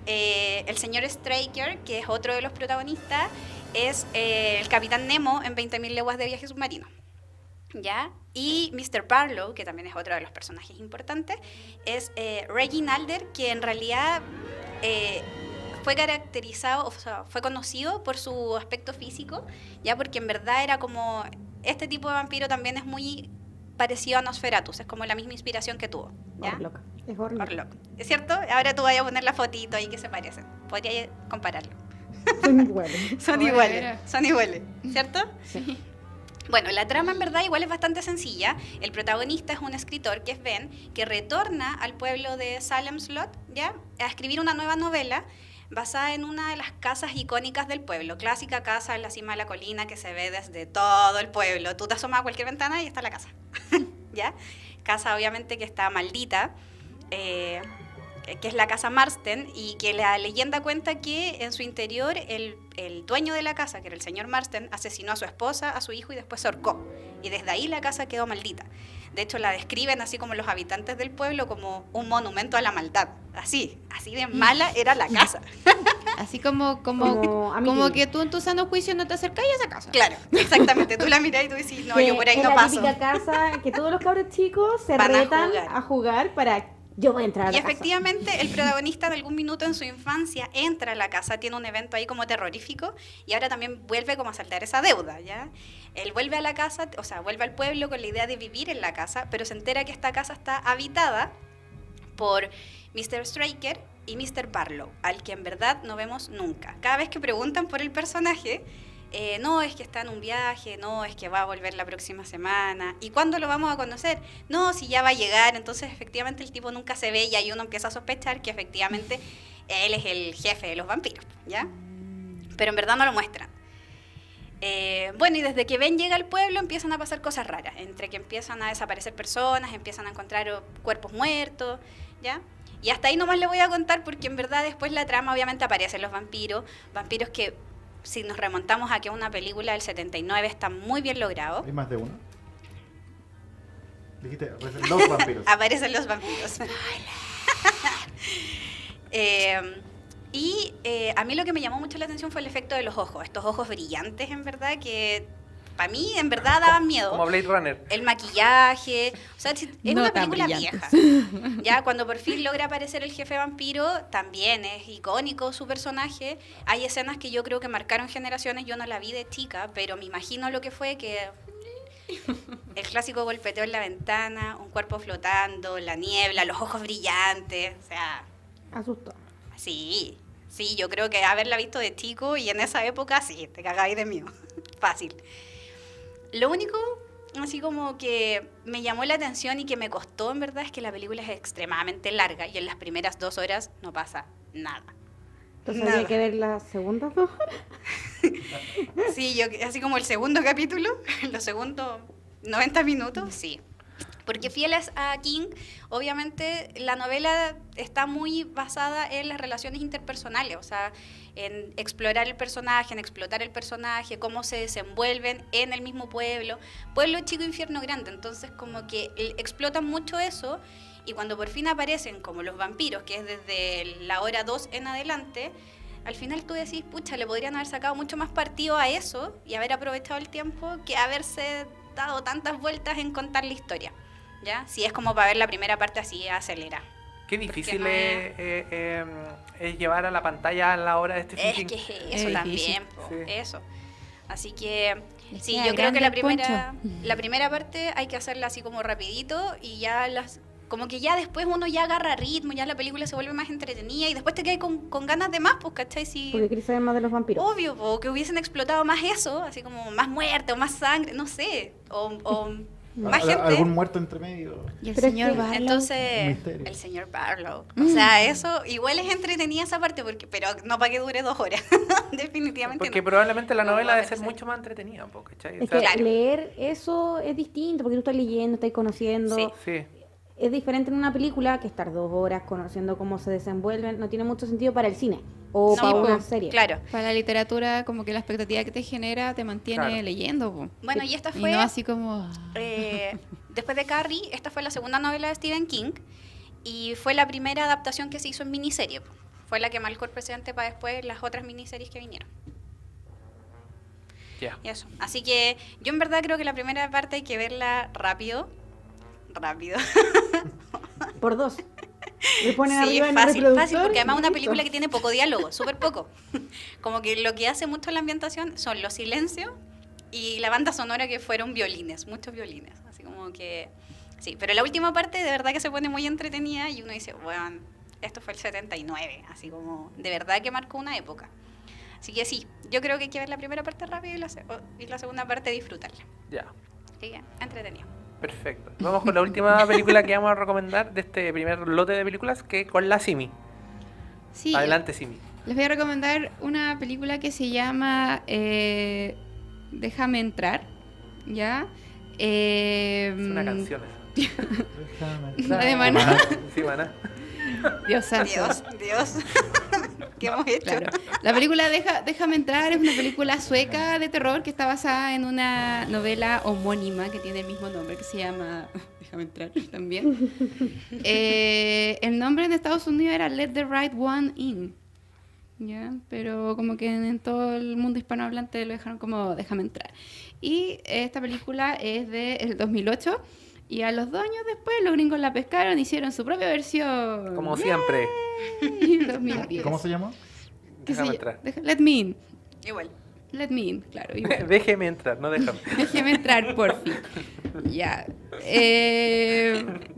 El señor Straker, que es otro de los protagonistas, es el capitán Nemo en 20.000 leguas de viaje submarino. ¿Ya? Y Mr. Barlow, que también es otro de los personajes importantes, es Reggie Alder, que en realidad fue caracterizado, o sea, fue conocido por su aspecto físico, ya, porque en verdad era como, este tipo de vampiro también es muy parecido a Nosferatus, es como la misma inspiración que tuvo, ¿ya? Orlok. Es Orlok. Orlok. ¿Es cierto? Ahora tú vayas a poner la fotito ahí que se parecen. Podría compararlo. Son iguales. Son Ahora iguales, verá. son iguales, ¿cierto? Sí. Bueno, la trama en verdad igual es bastante sencilla. El protagonista es un escritor que es Ben, que retorna al pueblo de Salem's Lot, ¿ya? A escribir una nueva novela basada en una de las casas icónicas del pueblo. Clásica casa en la cima de la colina que se ve desde todo el pueblo. Tú te asomas a cualquier ventana y está la casa, ¿ya? Casa obviamente que está maldita, que es la casa Marston, y que la leyenda cuenta que en su interior el dueño de la casa, que era el señor Marston, asesinó a su esposa, a su hijo y después se ahorcó. Y desde ahí la casa quedó maldita. De hecho, la describen así como los habitantes del pueblo como un monumento a la maldad. Así de mala era la casa. Así como Como Amityville. que tú en tu sano juicio no te acercás a esa casa. Claro, exactamente. Tú la mirás y tú decís, no, Que yo por ahí es no la paso. típica casa que todos los cabros chicos se Van a retan jugar. a jugar para yo voy a entrar a Y la casa. efectivamente el protagonista en algún minuto en su infancia entra a la casa, tiene un evento ahí como terrorífico y ahora también vuelve como a saltar esa deuda, ¿ya? Él vuelve a la casa, o sea, vuelve al pueblo con la idea de vivir en la casa, pero se entera que esta casa está habitada por Mr. Straker y Mr. Barlow, al que en verdad no vemos nunca. Cada vez que preguntan por el personaje, no, es que está en un viaje, no, es que va a volver la próxima semana. ¿Y cuándo lo vamos a conocer? No, si ya va a llegar. Entonces, efectivamente, el tipo nunca se ve y ahí uno empieza a sospechar que efectivamente él es el jefe de los vampiros, ¿ya? Pero en verdad no lo muestran. Bueno, y desde que Ben llega al pueblo empiezan a pasar cosas raras, entre que empiezan a desaparecer personas, empiezan a encontrar cuerpos muertos, ¿ya? Y hasta ahí nomás le voy a contar porque en verdad después la trama obviamente aparecen los vampiros que si nos remontamos a que una película del 79 está muy bien logrado, ¿Hay más de uno? Dijiste, aparecen los vampiros. aparecen los vampiros. Y a mí lo que me llamó mucho la atención fue el efecto de los ojos, estos ojos brillantes en verdad que para mí en verdad daban miedo. Como Blade Runner. El maquillaje, o sea, es No una tan película brillantes. vieja. Ya cuando por fin logra aparecer el jefe vampiro, también es icónico su personaje. Hay escenas que yo creo que marcaron generaciones, yo no la vi de chica, pero me imagino lo que fue que el clásico golpeteo en la ventana, un cuerpo flotando, la niebla, los ojos brillantes, o sea, Asustó. sí, yo creo que haberla visto de chico y en esa época sí, te cagáis de miedo, fácil. Lo único, así como que me llamó la atención y que me costó en verdad es que la película es extremadamente larga y en las primeras 2 horas no pasa nada. Entonces Nada. había que ver las segundas 2 horas. Sí, yo así como el segundo capítulo, los segundos 90 minutos, sí. Porque fieles a King, obviamente la novela está muy basada en las relaciones interpersonales, o sea, en explorar el personaje, en explotar el personaje, cómo se desenvuelven en el mismo pueblo. Pueblo chico, infierno grande, entonces como que explotan mucho eso y cuando por fin aparecen como los vampiros, que es desde la hora 2 en adelante, al final tú decís, pucha, le podrían haber sacado mucho más partido a eso y haber aprovechado el tiempo que haberse dado tantas vueltas en contar la historia. ¿Ya? Si es como para ver la primera parte así, acelera. Qué difícil Porque es llevar a la pantalla a la hora de Stephen Es King. que es Es eso difícil. también, po, Sí. eso. Así que, Les sí, queda yo creo que grande el la primera parte hay que hacerla así como rapidito y ya como que ya después uno ya agarra ritmo, ya la película se vuelve más entretenida y después te quedas con ganas de más, pues, ¿cachai? Si, Porque quería saber más de los vampiros. obvio, po, que hubiesen explotado más eso, así como más muerte o más sangre, no sé, o más gente. ¿Algún muerto entre medio? Y el Pero es señor que- Barlow. Entonces, Misterio. el señor Barlow. O sea, eso igual es entretenida esa parte, pero no para que dure 2 horas. Definitivamente Porque no. probablemente la No, novela va a debe ser parecer. mucho más entretenida, po, ¿cachai? O Es sea, que Claro. leer eso es distinto, porque tú estás leyendo, estás conociendo. Sí. sí. Es diferente en una película que estar 2 horas conociendo cómo se desenvuelven. No tiene mucho sentido para el cine o No, para po, una serie. Claro. Para la literatura, como que la expectativa que te genera te mantiene Claro. leyendo. Po. Bueno, y esta Y fue, no así como... después de Carrie, esta fue la segunda novela de Stephen King y fue la primera adaptación que se hizo en miniserie. Po. Fue la que marcó el precedente para después las otras miniseries que vinieron. Ya. Y eso. Así que yo en verdad creo que la primera parte hay que verla rápido. Rápido. Por 2. Le ponen Sí, arriba en el fácil, reproductor fácil, porque además y es una listo. película que tiene poco diálogo, súper poco. Como que lo que hace mucho la ambientación son los silencios y la banda sonora que fueron violines, muchos violines. Así como que, sí, pero la última parte de verdad que se pone muy entretenida y uno dice, bueno, esto fue el 79, así como de verdad que marcó una época. Así que sí, yo creo que hay que ver la primera parte rápido y la segunda parte disfrutarla. Ya. Así que, entretenido. Perfecto. Vamos con la última película que vamos a recomendar de este primer lote de películas, que con la Simi. Sí, Adelante, Simi. les voy a recomendar una película que se llama Déjame entrar, ¿ya? Es una canción esa. Déjame La de entrar. Maná. Sí, Maná. Dios santo. Dios. ¿Qué hemos hecho? Claro. La película Déjame entrar es una película sueca de terror que está basada en una novela homónima que tiene el mismo nombre, que se llama Déjame entrar también. El nombre en Estados Unidos era Let the Right One In, ¿ya? Pero como que en todo el mundo hispanohablante lo dejaron como Déjame entrar. Y esta película es del 2008 y a los 2 años después los gringos la pescaron, hicieron su propia versión. Como siempre. ¡Yay! 2010. ¿Cómo se llama? ¿Qué Déjame se entrar. Let me in. Igual. Let me in, claro. igual. Déjeme entrar, no déjame. Déjeme entrar, por fin. Ya.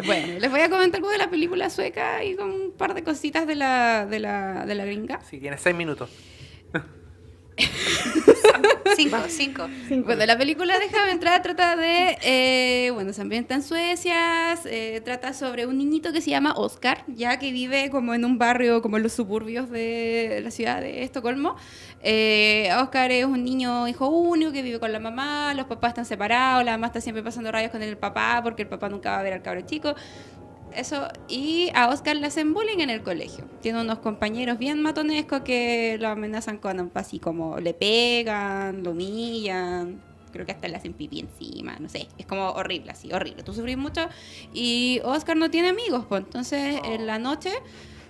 Bueno, les voy a comentar algo de la película sueca y con un par de cositas de la gringa. Sí, tienes 6 minutos. 5. Bueno, la película Déjame entrar trata de, bueno, se ambienta en Suecia, trata sobre un niñito que se llama Oscar, ya que vive como en un barrio, como en los suburbios de la ciudad de Estocolmo. Oscar es un niño hijo único que vive con la mamá, los papás están separados, la mamá está siempre pasando rayos con el papá porque el papá nunca va a ver al cabro chico. Eso, y a Oscar le hacen bullying en el colegio. Tiene unos compañeros bien matonescos que lo amenazan con así como le pegan, lo humillan, creo que hasta le hacen pipí encima, no sé, es como horrible, así, horrible. Tú sufrís mucho y Oscar no tiene amigos, pues entonces en la noche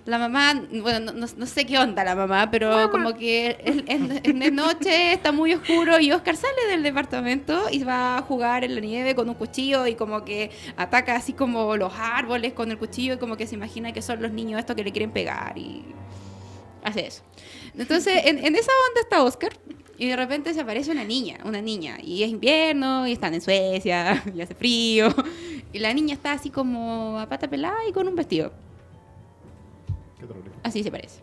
La mamá, bueno, no sé qué onda la mamá, pero como que en de noche está muy oscuro y Oscar sale del departamento y va a jugar en la nieve con un cuchillo y como que ataca así como los árboles con el cuchillo y como que se imagina que son los niños estos que le quieren pegar y hace eso. Entonces, en esa onda está Oscar y de repente se aparece una niña, y es invierno y están en Suecia y hace frío y la niña está así como a pata pelada y con un vestido. Qué terrible. Así se parece.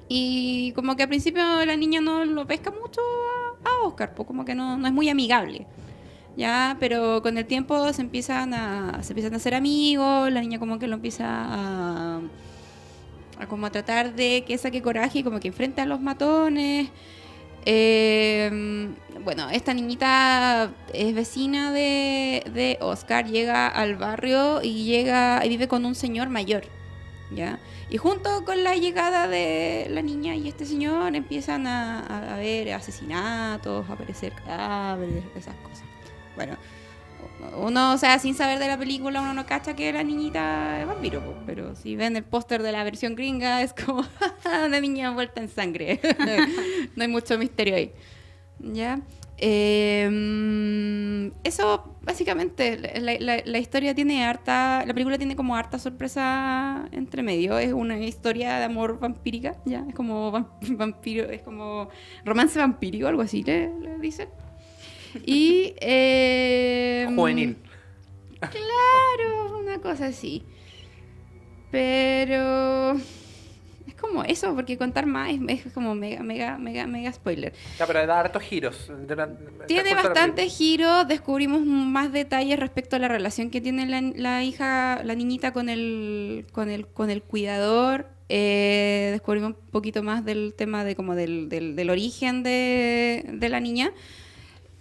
Y como que al principio la niña no lo pesca mucho a Oscar, pues como que no es muy amigable. Ya, pero con el tiempo se empiezan a hacer amigos, la niña como que lo empieza a como a tratar de que saque coraje y como que enfrenta a los matones. Bueno, esta niñita es vecina de Oscar, llega al barrio y vive con un señor mayor, ¿ya? Y junto con la llegada de la niña y este señor empiezan a haber asesinatos, a aparecer cadáveres, esas cosas. Bueno, uno, o sea, sin saber de la película, uno no cacha que la niñita es vampiro, pues, pero si ven el póster de la versión gringa es como una niña envuelta en sangre. No hay mucho misterio ahí. ¿Ya? Eso básicamente la historia tiene la película tiene como harta sorpresa entre medio. Es una historia de amor vampírica, ya es como vampiro, es como romance vampírico, algo así le dicen. Y Juvenil. claro, una cosa así, pero es como eso, porque contar más es como mega spoiler. Ya, pero da hartos giros. Tiene bastantes giros, descubrimos más detalles respecto a la relación que tiene la niñita con el cuidador. Descubrimos un poquito más del tema de como del origen de la niña.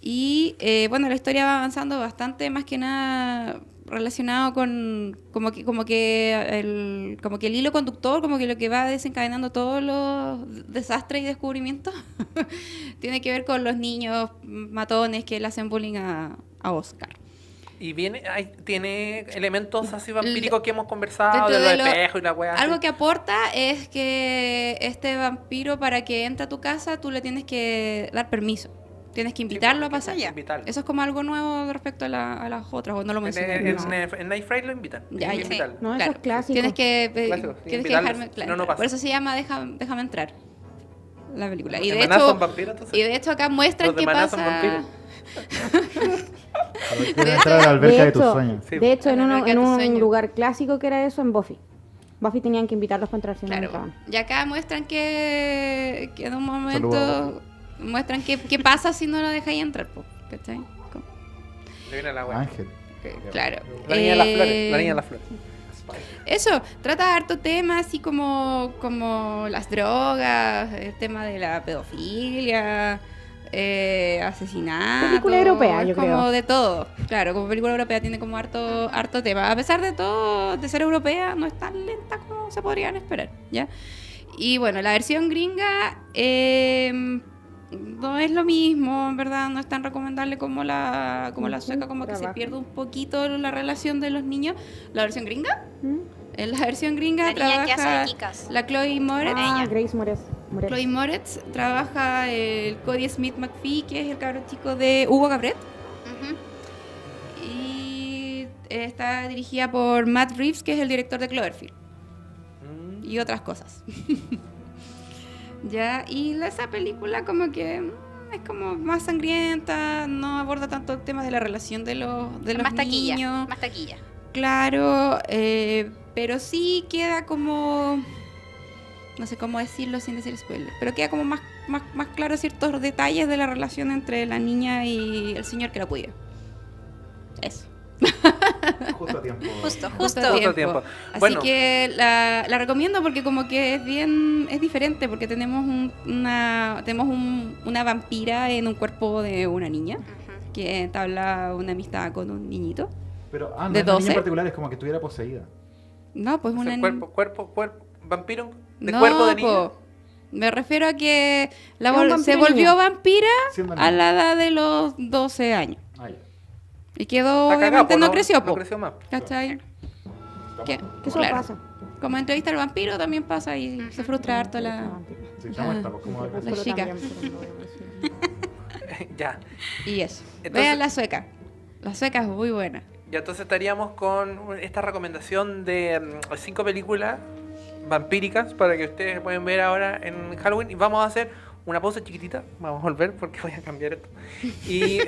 Y bueno, la historia va avanzando bastante, más que nada relacionado con como que el hilo conductor, como que lo que va desencadenando todos los desastres y descubrimientos tiene que ver con los niños matones que le hacen bullying a Oscar. Y tiene elementos así vampíricos que hemos conversado, Dentro de de los espejos y la wea. Algo que aporta es que este vampiro, para que entre a tu casa, tú le tienes que dar permiso. Tienes que invitarlo a pasar. Eso es como algo nuevo respecto a las otras, o no lo mencioné. En Night Friday lo invitan. Ya, Hay que sí. invitarlo. No, eso Claro. es clásico. Tienes que invitarlos, dejarme, si no, no pasa. Por eso se llama Déjame entrar la película. Y ¿Los de de Maná hecho, son vampiros, entonces? acá muestran ¿Los de qué Maná son pasa. vampiros? Quiero entrar a la alberca de tus hecho, sueños. Sí. de hecho, en En la alberca de tus un sueños. lugar clásico que era eso, en Buffy. Buffy tenían que invitarlos para entrar si no Claro. entraban. Y acá muestran que en un Saludos a momento muestran qué pasa si no lo dejáis entrar, po, ¿cachai? Le viene la wea. Ángel. Claro. La niña de las flores. La niña de las flores. Eso, trata harto temas así como las drogas, el tema de la pedofilia, asesinato. Película europea, yo como creo. de todo. Claro, como película europea tiene como harto tema. A pesar de todo, de ser europea, no es tan lenta como se podrían esperar, ¿ya? Y bueno, la versión gringa no es lo mismo, en verdad, no es tan recomendable como la sueca, como que se Trabajo. pierde un poquito la relación de los niños. La versión gringa, ¿Mm? en la versión gringa La niña que hace trabaja de Kikas. la Chloe Moretz. Ah, Grace Moretz. Chloe Moretz trabaja el Cody Smith McPhee, que es el cabro chico de Hugo Cabret. Ujú. Y está dirigida por Matt Reeves, que es el director de Cloverfield. Y otras cosas. Ya, y esa película como que es como más sangrienta, no aborda tanto el tema de la relación de los Más taquilla. niños. Más taquilla. Claro, pero sí queda como, no sé cómo decirlo sin decir spoiler, pero queda como más claro ciertos detalles de la relación entre la niña y el señor que la cuida. Eso. Justo a tiempo. Justo. Justo a tiempo. Así Bueno. que la recomiendo porque como que es diferente, porque tenemos una vampira en un cuerpo de una niña Ujú. que entabla una amistad con un niñito. Pero no ¿De es una niña 12? en particular, es como que estuviera poseída. No, pues O sea, una cuerpo, vampiro, de No, cuerpo de niño. po. Me refiero a que Es un vampiro se volvió niño. vampira Siendo a niña. la edad de los 12 años. Ah, ya. Y quedó, Está obviamente cagado, po, no creció, no po. creció más. ¿Cachai? ¿Qué? Que eso Claro. pasa. como entrevista al vampiro también pasa y se frustra harto la Sí, está muerta, pues, ¿cómo va a la crecer? chica. Ya. Y eso. Entonces- Vean La Sueca. La Sueca es muy buena. Ya, entonces estaríamos con esta recomendación de 5 películas vampíricas para que ustedes pueden ver ahora en Halloween. Y vamos a hacer una pausa chiquitita. Vamos a volver porque voy a cambiar esto. Y,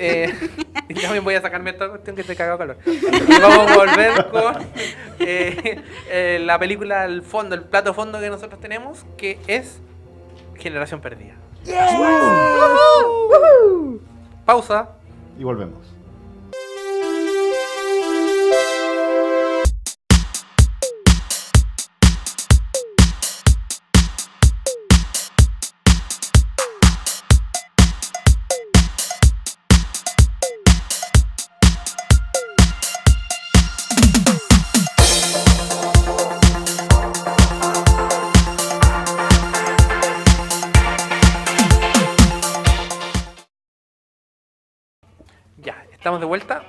y también voy a sacarme esta cuestión que te cagado calor. Y vamos a volver con la película, el fondo, el plato fondo que nosotros tenemos, que es Generación Perdida. Pausa. Y volvemos. Ya, estamos de vuelta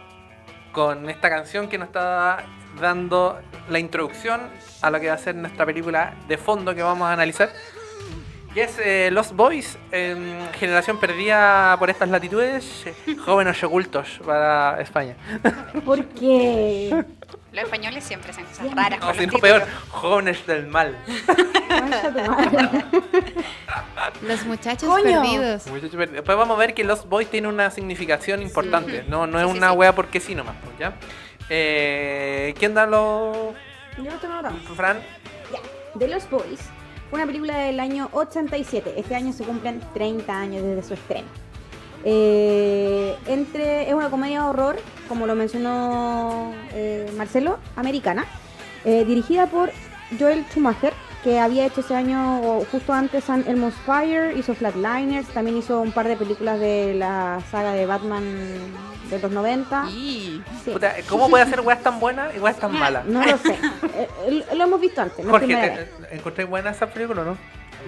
con esta canción que nos está dando la introducción a lo que va a ser nuestra película de fondo que vamos a analizar. Y es Lost Boys, generación perdida por estas latitudes, jóvenes ocultos para España. ¿Por qué? Los españoles siempre hacen cosas raras O con si los no, peor, títulos. jóvenes del mal. Concha tu madre. Los muchachos Coño. perdidos. Después vamos a ver que Lost Boys tiene una significación importante. No es Sí, sí, una sí. wea porque sí nomás, pues, ¿ya? ¿Quién da los... Yo no tengo nada. Fran? Ya. The Lost Boys fue una película del año 87. Este año se cumplen 30 años desde su estreno. Es una comedia de horror, como lo mencionó Marcelo, americana, dirigida por Joel Schumacher, que había hecho ese año, o justo antes, San Elmo's Fire, hizo Flatliners, también hizo un par de películas de la saga de Batman de los 90. Y Sí. Puta, ¿cómo puede hacer weas tan buenas y weas tan malas? No lo sé. Lo hemos visto antes, no es Jorge, primera vez. ¿encontré buena esa película o no?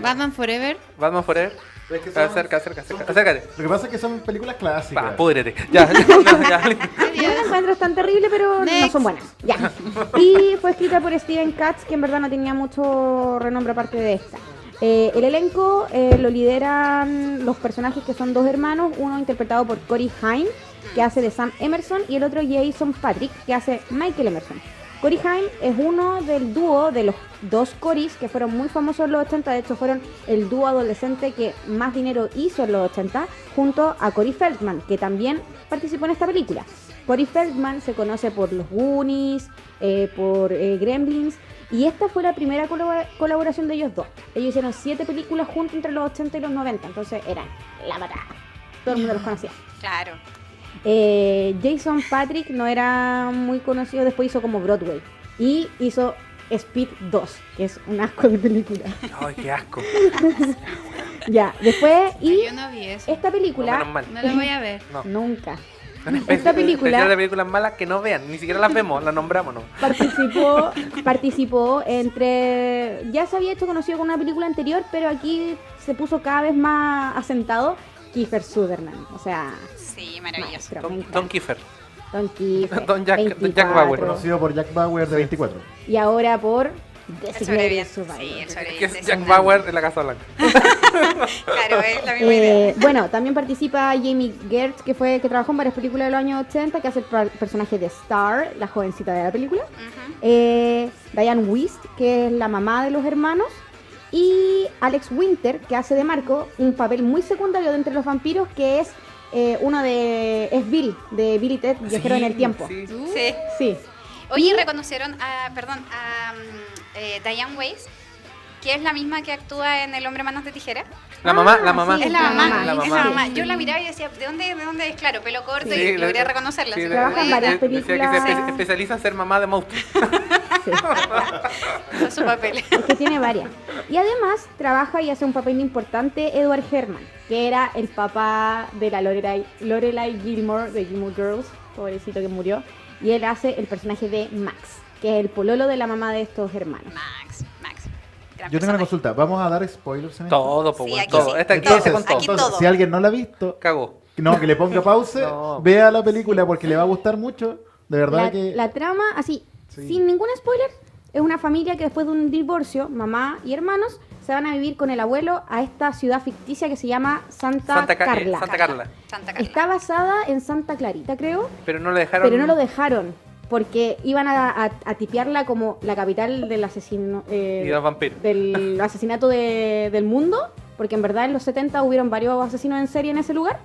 Batman Forever. Batman Forever. Es que son- Acércate. Lo que pasa es que son películas clásicas. Pa, púdrete. Ya. Yo las encuentro tan terrible, pero no Next. son buenas. Ya. Y fue escrita por Steven Katz, que en verdad no tenía mucho renombre aparte de esta. El elenco lo lideran los personajes que son dos hermanos, uno interpretado por Corey Haim, que hace de Sam Emerson, y el otro Jason Patrick, que hace Michael Emerson. Corey Haim es uno del dúo de los dos Corys que fueron muy famosos en los 80, de hecho fueron el dúo adolescente que más dinero hizo en los 80, junto a Corey Feldman, que también participó en esta película. Corey Feldman se conoce por Los Goonies, por Gremlins, y esta fue la primera colaboración de ellos dos. Ellos hicieron 7 películas juntos entre los 80 y los 90, entonces eran la patada. Todo el mundo los conocía. Claro. Jason Patrick no era muy conocido, después hizo como Broadway. Y hizo Speed 2, que es un asco de película. Ay, qué asco. Ya, después, y Yo no vi eso. esta No, película, menos mal. No lo voy a ver. No. nunca, Una esta película- especial de películas malas que no vean, ni siquiera las vemos, las nombramos, ¿no? participó entre, ya se había hecho conocido con una película anterior, pero aquí se puso cada vez más asentado Kiefer Sutherland, o sea, Sí, maravilloso. maestro, me Don encanta. Kiefer. Don Kiefer, Don Jack 24, Bauer. Conocido por Jack Bauer de 24. y ahora por El Designated sobreviviente. Survivor. Sí, el Que sobreviviente. es Jack Bauer de la Casa Blanca. Claro, es la misma idea. Bueno, también participa Jamie Gertz, que trabajó en varias películas de los años 80, que hace el personaje de Star, la jovencita de la película. Ujú. Diane Wist, que es la mamá de los hermanos. Y Alex Winter, que hace de Marco, un papel muy secundario de entre los vampiros, que es es Bill, de Bill y Ted, Viajero en el Tiempo. Sí. Sí. Sí. Oye, reconocieron a Diane Weiss, que es la misma que actúa en El Hombre Manos de Tijera. La mamá. sí, Es la mamá, La es mamá. la mamá. Yo la miraba y decía, ¿de dónde es? Claro, pelo corto Sí, y logré reconocerla. sí, así Trabaja en que, varias decía que se películas. especializa en ser mamá de monstruos. Sí. fue su papel. Es que tiene varias. Y además trabaja y hace un papel importante Edward Herman, que era el papá de la Lorelai Gilmore de Gilmore Girls, pobrecito que murió. Y él hace el personaje de Max, que es el pololo de la mamá de estos hermanos. Max. Gran Yo tengo una personaje. consulta. ¿Vamos a dar spoilers en esto? Todo, po, Sí, weón, aquí todo. sí. Esta aquí Entonces, se contó. aquí todo. si alguien no la ha visto, Cagó. no, que le ponga pause, No. vea la película porque le va a gustar mucho. De verdad que... La trama, así, Sí. sin ningún spoiler, es una familia que después de un divorcio, mamá y hermanos, se van a vivir con el abuelo a esta ciudad ficticia que se llama Santa Carla. Santa Carla. Santa Carla. Está basada en Santa Clarita, creo, Pero no le dejaron... pero no lo dejaron porque iban a tipearla como la capital del asesino Y los vampiros. del asesinato del mundo, porque en verdad en los 70 hubieron varios asesinos en serie en ese lugar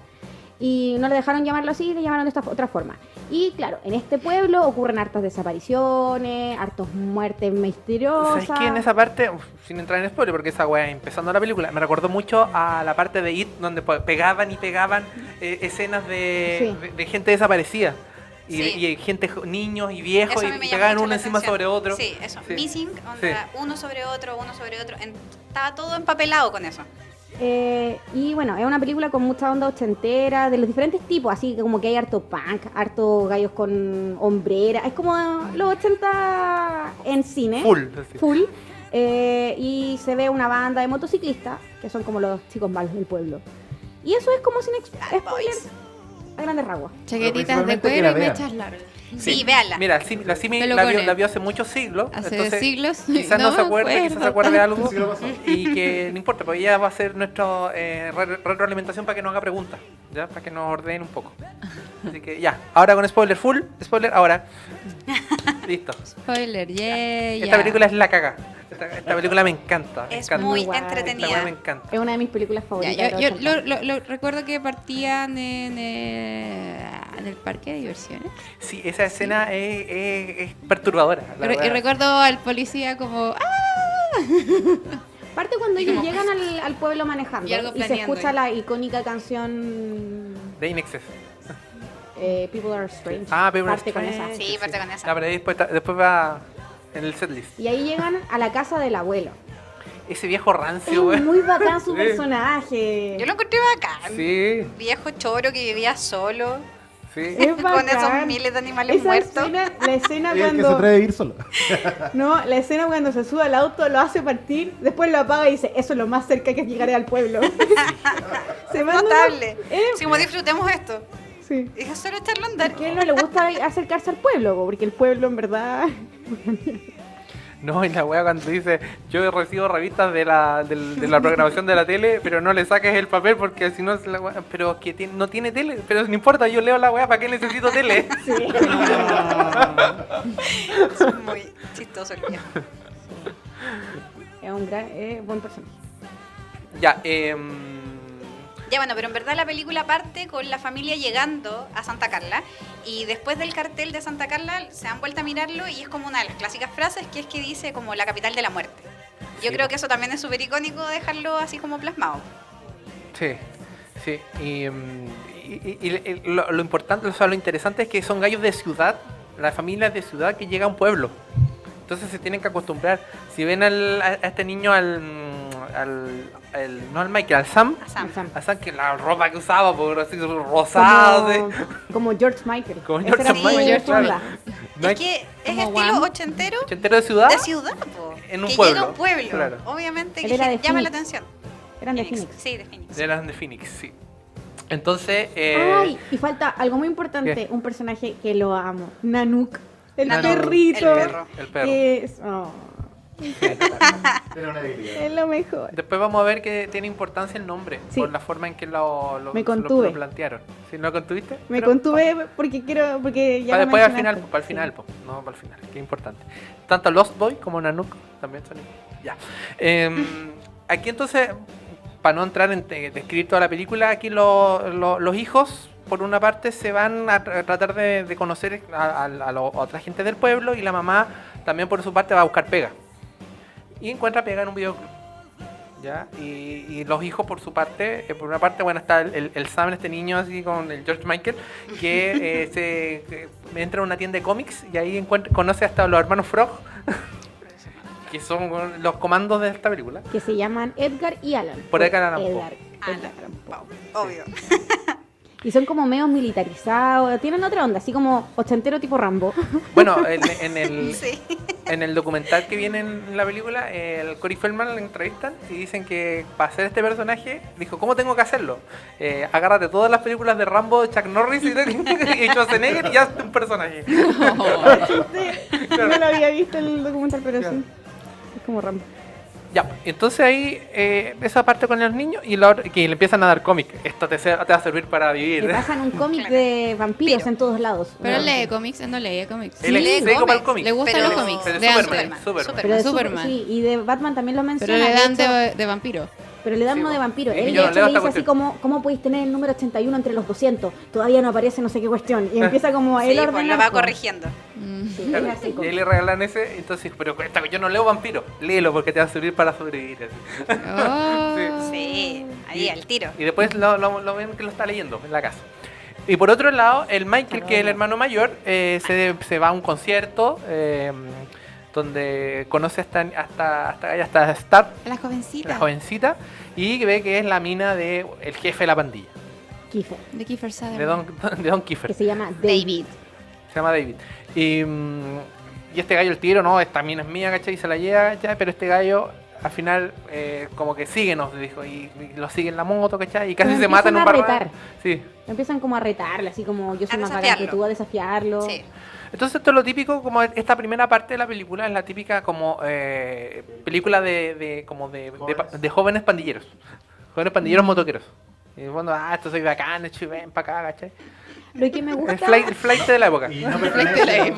y no le dejaron llamarlo así, le llamaron de esta otra forma. Y claro, en este pueblo ocurren hartas desapariciones, hartas muertes misteriosas. ¿Sabes qué? En esa parte, sin entrar en spoiler, porque esa weá empezando la película, me recordó mucho a la parte de It, donde pegaban escenas de gente desaparecida. Y, Sí. y gente, niños y viejos, Eso a mí me y llama pegaban mucho uno la encima atención. sobre otro. Sí, eso. Sí. Missing, onda, Sí. uno sobre otro, uno sobre otro. Estaba todo empapelado con eso. Y bueno, es una película con mucha onda ochentera, de los diferentes tipos, así que como que hay harto punk, harto gallos con hombrera, es como los 80 en cine. Full, sí. Full. Y se ve una banda de motociclistas, que son como los chicos malos del pueblo. Y eso es como sin spoilers, a grandes rasgos. Chaquetitas de principalmente que cuero la y vean. mechas largas. Sí, véanla. Mira, la Simi Pelucones. la vio hace muchos siglos. Hace entonces, siglos. Quizás no se acuerde, quizás se acuerde de algo. Sí, lo pasó. Y que no importa, porque ella va a hacer nuestra retroalimentación para que nos haga preguntas, ¿ya? Para que nos ordene un poco. Así que ya, ahora con spoiler full, spoiler ahora. Listo. Spoiler, yeah, Esta película es la caga. Esta película me encanta. Me Es encanta. muy Guay. Esta weá entretenida. me encanta. Es una de mis películas Ya, favoritas. yo de los 80. lo recuerdo que partían en el parque de diversiones. Sí, esa escena es perturbadora. la Y verdad. recuerdo al policía como ¡ah! Aparte cuando ellos llegan al pueblo manejando Y algo y se planeando escucha ahí. la icónica canción De Inexcess. People Are Strange. Ah, People Are parte con Strange. esa. Sí, parte con esa. Ya, pero ahí después va en el setlist. Y ahí llegan a la casa del abuelo. Ese viejo Es rancio, güey. muy bacán su Sí. personaje. Yo lo encontré bacán. Sí, Viejo choro que vivía solo, sí. Es con bacán. esos miles de animales Esa muertos. escena, la escena Y el que se cuando atreve a vivir solo. no, la escena cuando se sube al auto lo hace partir, después lo apaga y dice, eso es lo más cerca que llegaré al pueblo. Se manda una- Notable. Sí, como disfrutemos esto. Sí. Y es solo echarlo a andar. Que a él no le gusta acercarse al pueblo, porque el pueblo en verdad No, y la wea cuando dice, yo recibo revistas de la programación de la tele, pero no le saques el papel porque si no, la wea, pero que no tiene tele, pero no importa, yo leo la wea, ¿para qué necesito tele? sí. Es muy chistoso el viejo. Es un gran, buen personaje. Ya, Ya bueno, pero en verdad la película parte con la familia llegando a Santa Carla y después del cartel de Santa Carla se han vuelto a mirarlo y es como una de las clásicas frases que es que dice como la capital de la muerte. Yo Sí. creo que eso también es súper icónico dejarlo así como plasmado. sí, sí, y lo importante, o sea, lo interesante es que son gallos de ciudad, la familia es de ciudad que llega a un pueblo. Entonces se tienen que acostumbrar. Si ven a este niño, no al Michael, al Sam, A Sam. Sam. a Sam, que la ropa que usaba, por así rosado, Como George Michael. Como Esa George era su Michael, claro. onda. no hay- Es que es como estilo Wham. ochentero ochentero de ciudad, de ciudad, po. En un que pueblo, llega a un pueblo. claro. Obviamente Él que era de llama la Phoenix. atención. Eran de Phoenix. Sí, de Phoenix. de las de Phoenix, sí. Entonces, Ay, y falta algo muy importante, ¿Qué? un personaje que lo amo, Nanook, el Nanook, perrito. el perro. el perro. que es, oh, Tiene una debilidad. es lo mejor. Después vamos a ver que tiene importancia el nombre, Sí. por la forma en que lo Me contuve. plantearon. ¿Sí, ¿no contuviste? Me Pero- contuve porque ya Para lo después al final, mencionaste. para el Sí. final, no para el final, que es importante. Tanto Lost Boy como Nanook también son ya. Aquí entonces, para no entrar en describir toda la película, aquí los hijos, por una parte, se van a tratar de conocer a otra gente del pueblo y la mamá también por su parte va a buscar pega. Y encuentra pega en un videoclub. ¿Ya? Y los hijos por su parte, por una parte, bueno, está el Sam, este niño así con el George Michael, que entra a una tienda de cómics y ahí conoce hasta los hermanos Frog, que son los comandos de esta película. Que se llaman Edgar y Alan. Por Edgar Allan Poe. Edgar Alan, Allan Poe. wow, obvio. Y son como medio militarizados, tienen otra onda, así como ochentero tipo Rambo. Bueno, en el, Sí. en el documental que viene en la película, el Corey Feldman lo entrevistan y dicen que para hacer este personaje, dijo, ¿cómo tengo que hacerlo? Agárrate todas las películas de Rambo, de Chuck Norris y Schwarzenegger y hazte un personaje. No lo había visto el documental, pero sí. Es como Rambo. Ya, entonces ahí esa parte con los niños y la otra, que le empiezan a dar cómic. Esto te va a servir para vivir. Le pasan un cómic de vampiros en todos lados. Pero él lee cómics, él no lee cómics. Él es seco para el cómic. Le gustan Pero- los cómics. Pero de Superman, antes. Superman. Pero de Superman. Sí, y de Batman también lo menciona. Pero le de dan hecho, de vampiro. pero le dan Sí, uno de po. vampiro. Sí, Él yo de no hecho leo le esta dice así cuestión. ¿cómo podéis tener el número 81 entre los 200? Todavía no aparece no sé qué cuestión. Y empieza como Sí, él pues ordenar. lo va pues. corrigiendo. Sí, Claro, es así y como- ahí le regalan ese, entonces, pero yo no leo vampiro, léelo porque te va a servir para sobrevivir. Así. Oh. Sí, ahí al tiro. Y después lo ven que lo está leyendo en la casa. Y por otro lado, el Michael, que es el hermano mayor, se va a un concierto donde conoce hasta Star, A la jovencita. la jovencita, y ve que es la mina de el jefe de la pandilla, Kiefer, De Kiefer de Sutherland. Don Kiefer. que se llama David. Se llama David. Y este gallo el tiro, no, esta mina es mía, ¿cachai? Y se la lleva, ¿cachai? Pero este gallo al final como que síguenos, dijo, y lo sigue en la moto, ¿cachai? Y casi Lo se mata en un empiezan a barrio. retar. Sí. Empiezan como a retarle, así como yo soy A más bacán que desafiarlo. tú, a desafiarlo. Sí. Entonces esto es lo típico, como esta primera parte de la película es la típica como película de jóvenes pandilleros. Jóvenes pandilleros motoqueros. Y cuando, esto soy bacán, ven para acá, ¿cachai? Lo que me gusta, El flight de la época. Y no pertenece.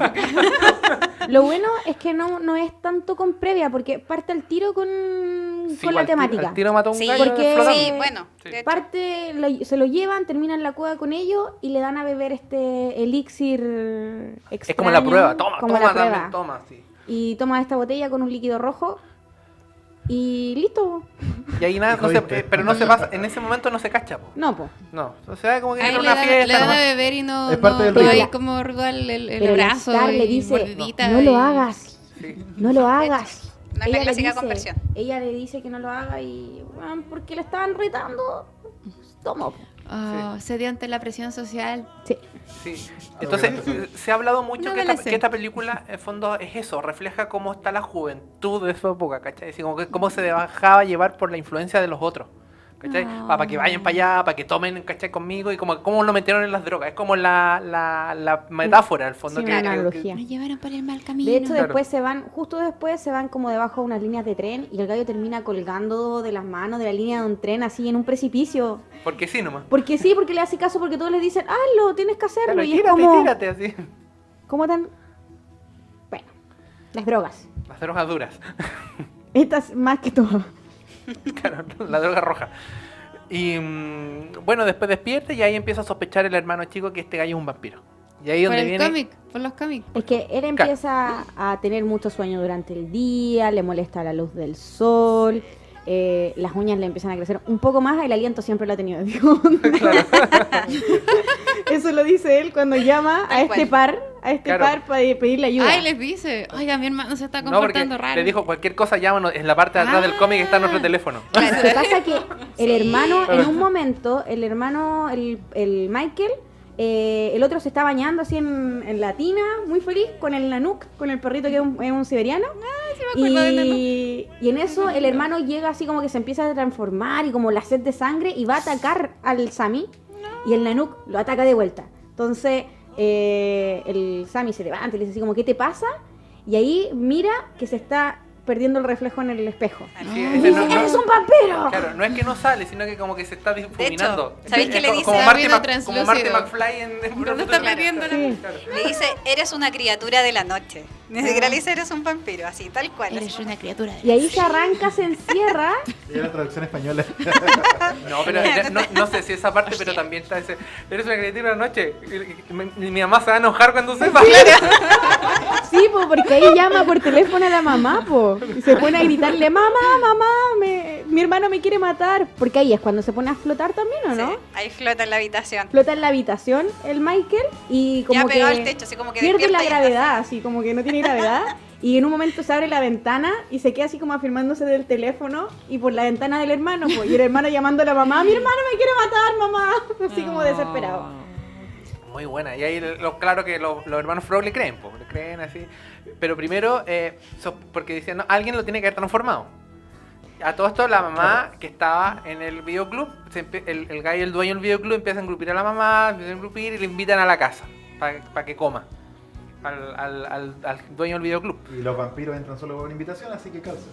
lo bueno es que no es tanto con previa, porque parte al tiro con Sí, la al temática. al tiro mató a un Sí, gallo porque- flotando. sí, bueno. Sí. de hecho. Parte, se lo llevan, terminan la cueva con ellos y le dan a beber este elixir extraño. Es como la prueba, toma, como toma, la prueba. también, toma, sí. Y toma esta botella con un líquido rojo y listo. Y ahí nada, Y no se, jodiste. pero no se pasa, en ese momento no se cacha, po. No, pues. No, o sea, como que Ahí era le una dan fiesta. a nomás. beber y no, Es parte del no ritual. hay como ritual el Pero la brazo Star le y dice, mordidita no lo y- hagas, Sí. no lo hagas. No es la clásica conversión. Ella le dice que no lo haga y, bueno, porque le estaban retando, toma. Oh, se dio ante la presión social. Sí. Sí. Entonces, se ha hablado mucho Un que adolescente. esta película, en fondo, es eso, refleja cómo está la juventud de su época, ¿cachai? Así como que cómo se dejaba llevar por la influencia de los otros, ¿cachai? Para que vayan para allá, para que tomen, ¿cachai? Conmigo y como cómo lo metieron en las drogas. Es como la metáfora, al fondo. Sí, que, una que- analogía. Me llevaron por el mal camino. De hecho, Claro. después justo después se van como debajo de unas líneas de tren y el gallo termina colgando de las manos de la línea de un tren así en un precipicio. Porque sí, nomás. Porque sí, porque le hace caso, porque todos le dicen, hazlo, tienes que hacerlo. Claro, y tírate, es como, tírate, así. ¿cómo tan? Bueno, las drogas. Las drogas duras. Estas más que todo. Claro, la droga roja. Y bueno, después despierta y ahí empieza a sospechar el hermano chico que este gallo es un vampiro. Y ahí es por donde el viene. cómic, por los cómics. Es que él empieza a tener mucho sueño durante el día, le molesta la luz del sol, las uñas le empiezan a crecer un poco más, el aliento siempre lo ha tenido. Digo. Claro. Eso lo dice él cuando llama a Tal este cual. Claro. par para pedirle ayuda. Ay, les dice, oiga, mi hermano se está No, porque comportando raro. le dijo cualquier cosa, llámanos. En la parte de atrás del cómic está nuestro teléfono. Lo que pasa es que el hermano, Claro. en un momento, el Michael, el otro se está bañando así en la tina, muy feliz, con el Nanook, con el perrito que es un siberiano. me acuerdo del Y en eso el hermano llega así como que se empieza a transformar y como la sed de sangre y va a atacar al Sammy y el Nanook lo ataca de vuelta. Entonces el Sammy se levanta y le dice así como, ¿qué te pasa? Y ahí mira que se está perdiendo el reflejo en el espejo. Sí, Y ese dice, no- no- ¡eres un vampiro! Claro, no es que no sale, sino que como que se está difuminando. ¿sabéis qué le dice? Como Está Marty, viendo como Marty translúcido. McFly en No está perdiendo la... Sí. Claro. Le dice, eres una criatura de la noche. Ni siquiera le dice, eres un vampiro, así, tal cual. Eres así. una criatura. Y ahí se arranca, se encierra. Y la traducción española. No, pero no sé si esa parte, pero también está ese. Eres una criatura de la noche. Mi mamá se va a enojar cuando sepa. Sí, po, porque ahí llama por teléfono a la mamá, po. Y se pone a gritarle, mamá, mi hermano me quiere matar. Porque ahí es cuando se pone a flotar también, ¿o no? Sí, ahí flota en la habitación. Flota en la habitación el Michael y como Ya que pegado al techo, así como que pierde despierta la y está gravedad, así como que no tiene gravedad. Y en un momento se abre la ventana y se queda así como afirmándose del teléfono y por la ventana del hermano, pues, y el hermano llamando a la mamá, mi hermano me quiere matar, mamá. Así como desesperado. Muy buena. Y ahí, claro que los hermanos Frog le creen, le creen así. Pero primero, porque decían, no, alguien lo tiene que haber transformado. A todo esto, la mamá que estaba en el videoclub, el gallo, el dueño del videoclub, empieza a engrupir a la mamá, empieza a engrupir y le invitan a la casa para que coma. Al dueño del videoclub. Y los vampiros entran solo por invitación, así que calcen.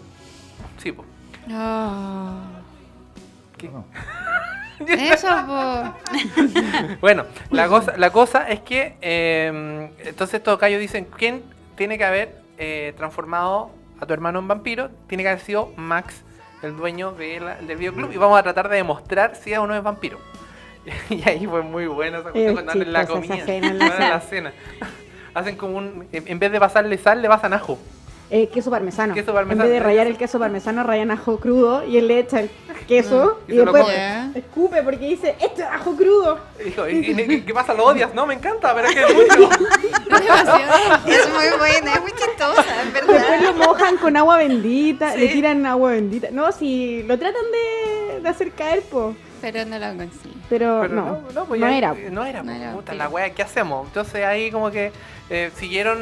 Sí, pues. ¿Qué? No. Eso, po. Bueno, la cosa es que entonces estos gallos dicen, ¿quién tiene que haber transformado a tu hermano en vampiro? Tiene que haber sido Max, el dueño del videoclub, y vamos a tratar de demostrar si es o no es vampiro. Y ahí fue muy bueno esa cuestión cuando andan en la chistosa comida, esa cena, en cuando en la cena. Hacen como en vez de pasarle sal, le pasan ajo. Queso parmesano. Queso parmesano. En vez de rallar el queso parmesano, rayan ajo crudo y él le echa el queso Y y se lo después come. escupe porque dice, esto es ajo crudo. Dijo, ¿qué pasa? ¿Lo odias? No, me encanta, pero es que es mucho. Demasiado. Es muy buena, es muy chistosa, en Después verdad. lo mojan con agua bendita, Sí. le tiran agua bendita. No, si lo tratan de hacer caer, po. Pero no lo consigo. Pero, Pero no, pues no ya- era. No era, No era puta, vampiro. la wea, ¿qué hacemos? Entonces ahí como que siguieron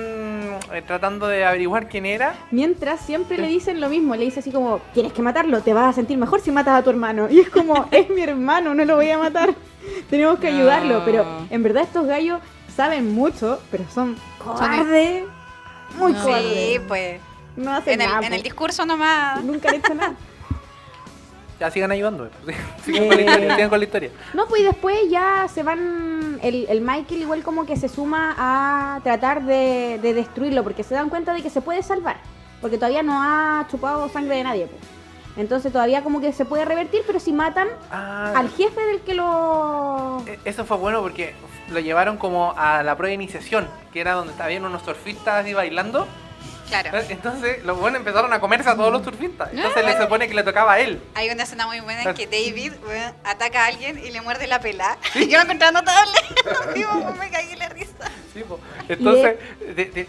tratando de averiguar quién era. Mientras siempre le dicen lo mismo, le dice así como, tienes que matarlo, te vas a sentir mejor si matas a tu hermano. Y es como, es mi hermano, no lo voy a matar. Tenemos que No. ayudarlo. Pero en verdad estos gallos saben mucho, pero son cobardes. Muy No. cobardes. Sí, pues. No hacen En nada. el po. discurso nomás. Nunca han hecho nada. Ya sigan ayudando. Sigan con la historia, sigan con la historia. No, pues y después ya se van, el Michael igual como que se suma a tratar de destruirlo, porque se dan cuenta de que se puede salvar, porque todavía no ha chupado sangre de nadie, pues. Entonces todavía como que se puede revertir, pero si matan al jefe del que lo... Eso fue bueno porque lo llevaron como a la prueba de iniciación, que era donde estaban unos surfistas ahí bailando. Claro. Entonces los buenos empezaron a comerse a todos los surfistas. Entonces le supone que le tocaba a él. Hay una escena muy buena en que David ataca a alguien y le muerde la pela. Yo lo encontré notable. Digo, me caí en la risa. Sí, po. Entonces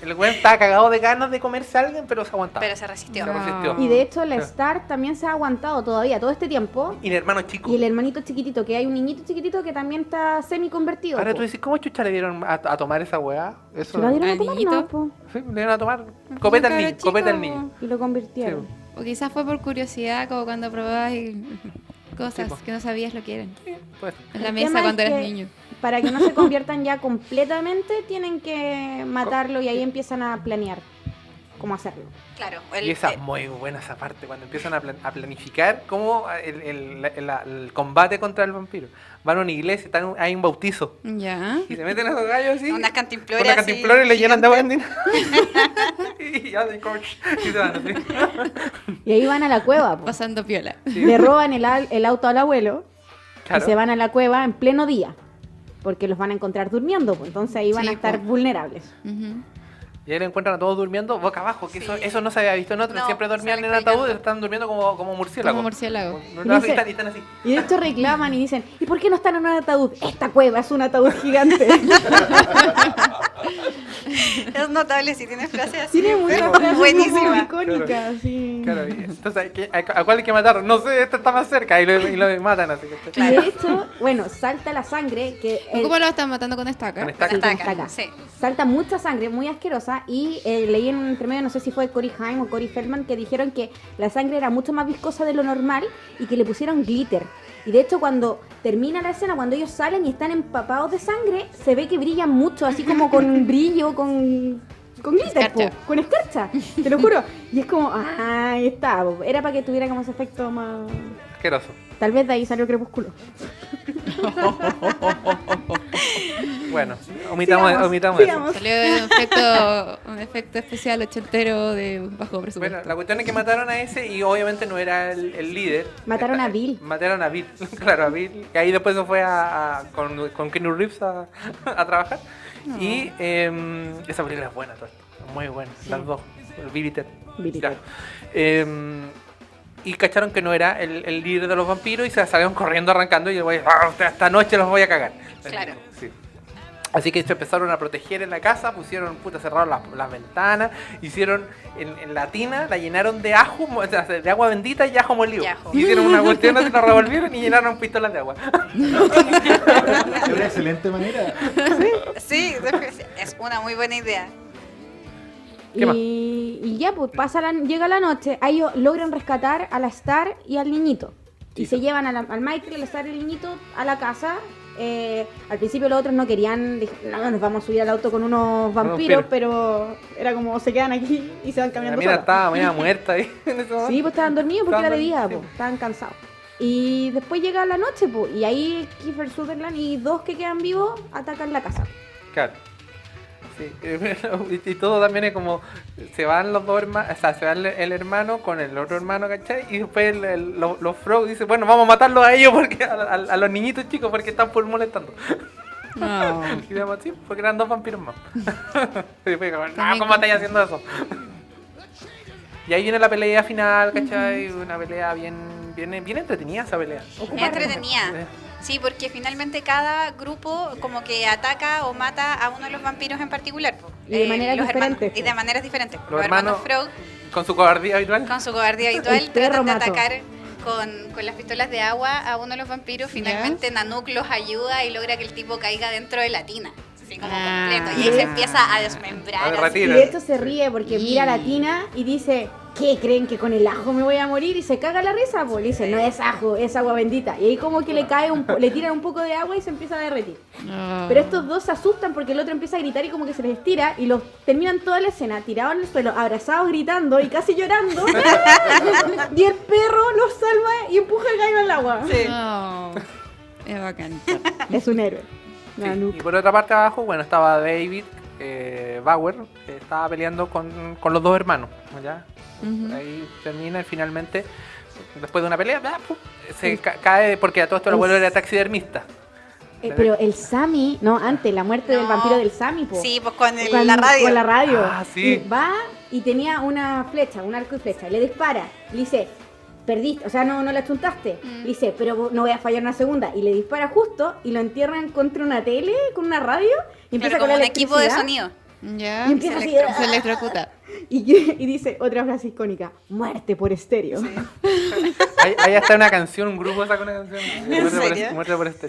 el güey estaba cagado de ganas de comerse a alguien, pero se aguantaba. Pero se resistió. Se resistió. Y de hecho la Star también se ha aguantado todavía todo este tiempo. Y el hermano chico. Y el hermanito chiquitito, que hay un niñito chiquitito que también está semi convertido. Ahora tú dices, ¿cómo chucha le dieron a tomar esa weá? Eso. ¿Se lo dieron a ¿Al tomar? niñito? No, po. Sí, le dieron a tomar copeta al Cabro niño. Copeta al chico. niño. Y lo convirtieron. O quizás fue por curiosidad, como cuando probabas cosas Sí, po. que no sabías lo que eran. Pues, En la El mesa tema cuando es eras que niño. Para que no se conviertan ya completamente, tienen que matarlo y ahí empiezan a planear cómo hacerlo. Claro. y esa es muy buena esa parte, cuando empiezan a planificar cómo el combate contra el vampiro. Van a una iglesia, hay un bautizo. Ya. Y se meten esos gallos así. Unas cantimploras Una cantimplora y le así, llenan de agua gigantes. bendita. Y ya de coach. Y se van así. Y ahí van a la cueva, po. Pasando piola. Le roban el auto al abuelo Claro. y se van a la cueva en pleno día. Porque los van a encontrar durmiendo, pues entonces ahí van Sí, a estar po. vulnerables. Ujú. Y ahí lo encuentran a todos durmiendo boca abajo, que Sí. eso no se había visto en otros. No, Siempre dormían salen en ataúd, colgando. están durmiendo como murciélagos. Como murciélago. Y están así. Y de hecho reclaman y dicen, ¿y por qué no están en un ataúd? Esta cueva es un ataúd gigante. Es notable si tiene frases así. Tiene muchas pero frases como buenísimas. icónicas, sí. Claro, y entonces, ¿a cuál hay que matar? No sé, este está más cerca y lo matan así. Y de hecho, bueno, salta la sangre que... ¿Cómo lo están matando con estaca? Con estaca. Sí, con Estaca, estaca. sí. Salta mucha sangre, muy asquerosa, y leí en un intermedio, no sé si fue Cory Haim o Cory Feldman, que dijeron que la sangre era mucho más viscosa de lo normal y que le pusieron glitter. Y de hecho cuando termina la escena, cuando ellos salen y están empapados de sangre, se ve que brillan mucho, así como con un brillo, con glitter, po, Escarcha. con escarcha, te lo juro. Y es como, ahí está, po. Era para que tuviera como ese efecto más... Asqueroso. Tal vez de ahí salió Crepúsculo. Bueno, omitamos Sigamos. eso. Salió un efecto especial ochentero de bajo presupuesto. Bueno, la cuestión es que mataron a ese y obviamente no era el líder. Mataron a Bill. Mataron a Bill, claro, a Bill. Y ahí después se fue con Keanu Reeves a trabajar. Y esa película es buena, todo esto. Muy buena, las dos. Bill y Ted. Bill y Ya. Ted. Y cacharon que no era el líder de los vampiros y se salieron corriendo arrancando y el güey, esta noche los voy a cagar. Claro. Sí. Así que se empezaron a proteger en la casa, pusieron, cerraron las ventanas, hicieron en la tina, la llenaron de ajo, o sea, de agua bendita y ajo molido. Y ajo. Hicieron una cuestión, se la revolvieron y llenaron pistolas de agua. Es una excelente manera. Sí, es una muy buena idea. ¿Qué más? Y ya, pues llega la noche, ahí ellos logran rescatar a la Star y al niñito. Y se llevan al Michael, al Star y al niñito a la casa. Al principio los otros no querían, dijeron, no, nos vamos a subir al auto con unos vampiros, pero era como se quedan aquí y se van La caminando mina solos. estaba media muerta ahí en ese momento. Sí, pues estaban dormidos porque Estaban era de día, dormidos, pues, estaban cansados. Y después llega la noche, pues, y ahí Kiefer Sutherland y dos que quedan vivos atacan la casa. Claro. Sí. Y todo también es como, se van los dos hermanos, o sea, se va el hermano con el otro hermano, ¿cachai? Y después los Frog dicen, bueno, vamos a matarlos a ellos, porque a los niñitos chicos, porque están por molestando. No. Y digamos, sí, porque eran dos vampiros más. Y después, no, También ¿cómo estáis haciendo eso? Y ahí viene la pelea final, ¿cachai? Una pelea bien entretenida esa pelea. Es entretenida. Sí, porque finalmente cada grupo como que ataca o mata a uno de los vampiros en particular. Po. Y de maneras los hermanos- diferentes, Y po. de maneras diferentes. Los hermanos Frog, con su cobardía habitual. con su cobardía habitual, El perro tratan de mató. atacar con las pistolas de agua a uno de los vampiros. Finalmente Nanook los ayuda y logra que el tipo caiga dentro de la tina. Así como Ah. completo. Y ahí se empieza a desmembrar. A así. derretir. Y de hecho se ríe porque mira a la tina y dice, ¿qué creen que con el ajo me voy a morir? Y se caga la risa, pues le dice, no es ajo, es agua bendita. Y ahí como que le cae le tiran un poco de agua y se empieza a derretir. No. Pero estos dos se asustan porque el otro empieza a gritar y como que se les estira y los terminan toda la escena tirados en el suelo, abrazados, gritando y casi llorando. Y el perro los salva y empuja el gallo al agua. No. Es bacán. Es un héroe. Sí, Nanook. y por otra parte abajo, bueno, estaba David Bauer, que estaba peleando con los dos hermanos, ¿ya? Ujú. Ahí termina y finalmente, después de una pelea, se cae porque a todo esto el abuelo era taxidermista. Pero el Sammy, no, antes, la muerte del No. vampiro del Sammy, po. Sí, pues con Con- la radio. Con la radio. Ah, sí. Y va y tenía una flecha, un arco y flecha. Y le dispara. Le dice, perdiste, o sea, no la chuntaste. Le dice, pero no voy a fallar una segunda. Y le dispara justo y lo entierran contra una tele, con una radio. Y empieza Pero con como la un equipo de electricidad. sonido. Ya. Y empieza así, Se electrocuta. y dice otra frase icónica, muerte por estéreo. Ahí está una canción, un grupo saca una canción. serio? Muerte por este.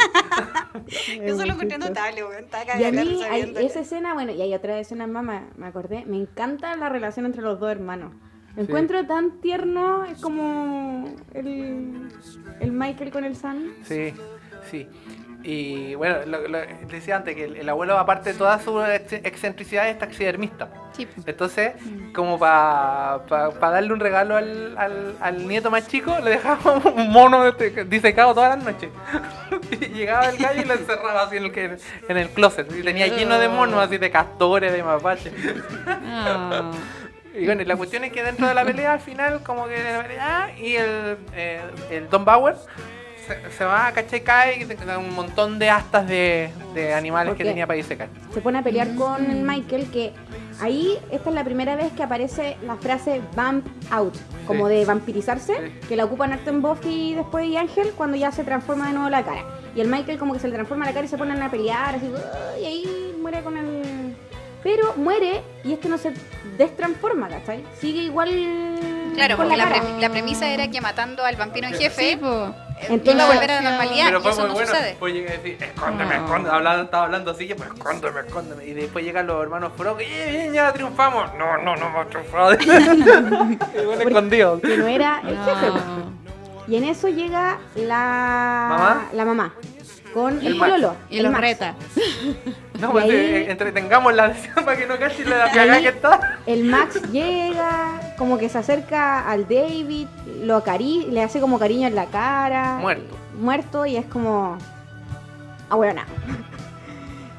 Yo solo lo encontré notable, weón. Estaba Y a cagada mí, risa hay viéndolo. esa escena, bueno, y hay otra escena más, me acordé, me encanta la relación entre los dos hermanos. Lo encuentro tan tierno, es como el Michael con el Sam. Sí, sí. Y bueno, lo decía antes que el abuelo, aparte de toda su excentricidad, es taxidermista. Sí, pues. Entonces, como para darle un regalo al nieto más chico, le dejaba un mono disecado todas las noches. Y llegaba el gallo y lo encerraba así en el closet. Y tenía lleno de monos, así de castores, de mapaches. Ah. Y bueno, y la cuestión es que dentro de la pelea, al final, como que la pelea, y el Don Bauer se va, ¿cachai? Cae y te da un montón de astas de animales ¿Por que qué? tenía para irse caer. Se pone a pelear con el Michael, que ahí esta es la primera vez que aparece la frase vamp out, como Sí. de vampirizarse, Sí. que la ocupan harto en Buffy después y Ángel cuando ya se transforma de nuevo la cara. Y el Michael como que se le transforma la cara y se ponen a pelear, así, y ahí muere con el... Pero muere y este no se destransforma, ¿cachai? Sigue igual Claro, con porque la cara. la premisa era que matando al vampiro en jefe Sí, pues. Entonces- iba a volver a la normalidad Pero y fue eso muy no bueno. sucede. Después llega a decir, escóndeme, No. escóndeme. Estaba hablando así, yo, pues escóndeme. Y después llegan los hermanos Frog, bien, ya triunfamos. No hemos triunfado. Y bueno, escondido. que no era el jefe. po. No. Y en eso llega ¿Mamá? la mamá con el Max. pololo. Y el los Max. reta. No, Y pues ahí- entretengamos la lección para que no cachen la Y cagada ahí que está. el Max llega, como que se acerca al David, lo le hace como cariño en la cara. Muerto y es como... bueno.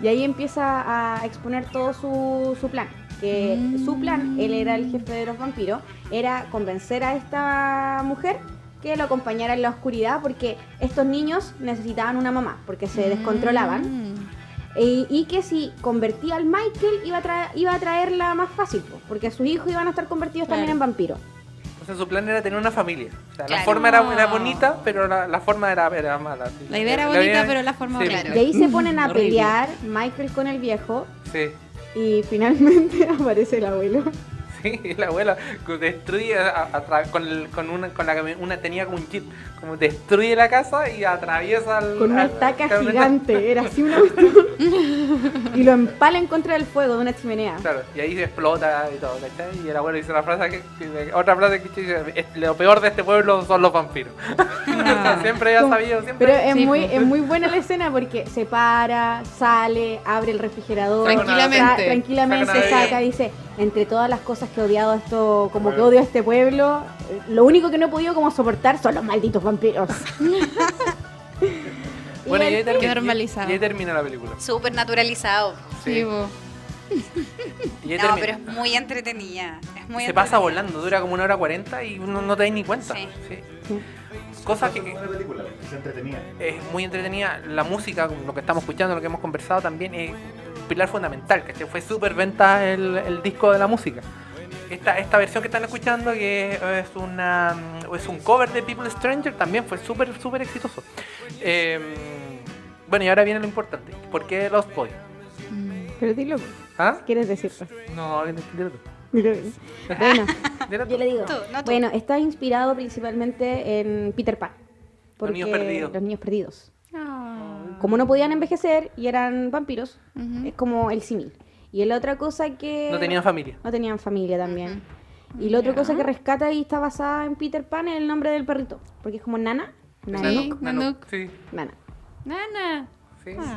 Y ahí empieza a exponer todo su plan. Que su plan, él era el jefe de los vampiros, era convencer a esta mujer que lo acompañara en la oscuridad porque estos niños necesitaban una mamá, porque se descontrolaban. Y que si convertía al Michael iba a traerla más fácil, po, porque sus hijos iban a estar convertidos también Claro. en vampiros. Entonces su plan era tener una familia. O sea, la Claro. forma era bonita, pero la forma era mala. La idea era bonita, pero la forma sí, horrible. Y ahí se ponen a Horrible. pelear Michael con el viejo Sí, y finalmente aparece el abuelo. sí, la abuela destruye una tenía como un jeep, como destruye la casa y atraviesa Con una estaca gigante, era así una cuestión. Y lo empala en contra del fuego de una chimenea. Claro, y ahí se explota y todo, ¿cachai? Y el abuelo dice otra frase que dice, lo peor de este pueblo son los vampiros. O sea, siempre había sabido, siempre. Pero es, Sí, es muy buena la escena porque se para, sale, abre el refrigerador, Tranquilamente. tranquilamente Saca una saca, dice, entre todas las cosas que he odiado a esto, como que odio a este pueblo, lo único que no he podido como soportar son los malditos vampiros. Bueno, y ahí, Qué normalizado. y ahí termina la película. Súper naturalizado. Sí, po. Y ahí No, termina. pero es muy entretenida. Es muy Se pasa entretenida. volando, dura como 1 hora 40 y uno no te das ni cuenta. Sí. Sí. Cosa que Una película, se entretenía. es muy entretenida. La música, lo que estamos escuchando, lo que hemos conversado también es un pilar fundamental, ¿cachai? Fue súper venta el disco de la música. Esta versión que están escuchando, que es un cover de People Stranger, también fue súper exitoso. Bueno, y ahora viene lo importante. ¿Por qué Lost Boy? Pero dilo, ¿Ah? ¿quieres decirlo? No, dilo tú. Dilo. Bueno, Dilo tú. yo le digo, Tú, no tú. bueno, está inspirado principalmente en Peter Pan. Los niños porque- perdidos. Los niños perdidos. Ah. Como no podían envejecer y eran vampiros, Ujú. es como el símil. Y la otra cosa que... No tenían familia. No tenían familia también. Y la otra cosa que rescata y está basada en Peter Pan es el nombre del perrito. Porque es como Nana. Nanook. Nanook. Sí, Nana. Nana. sí. Ah,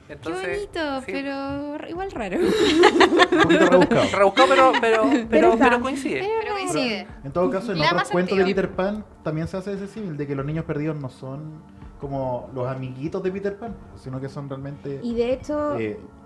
qué Entonces, bonito, sí. pero igual raro. Un poquito rebuscado. Rebuscado, pero está. coincide. Pero coincide. En todo caso, en Le da otros más cuentos de sentido. Peter Pan también se hace ese símil de que los niños perdidos no son como los amiguitos de Peter Pan, sino que son realmente Y de hecho,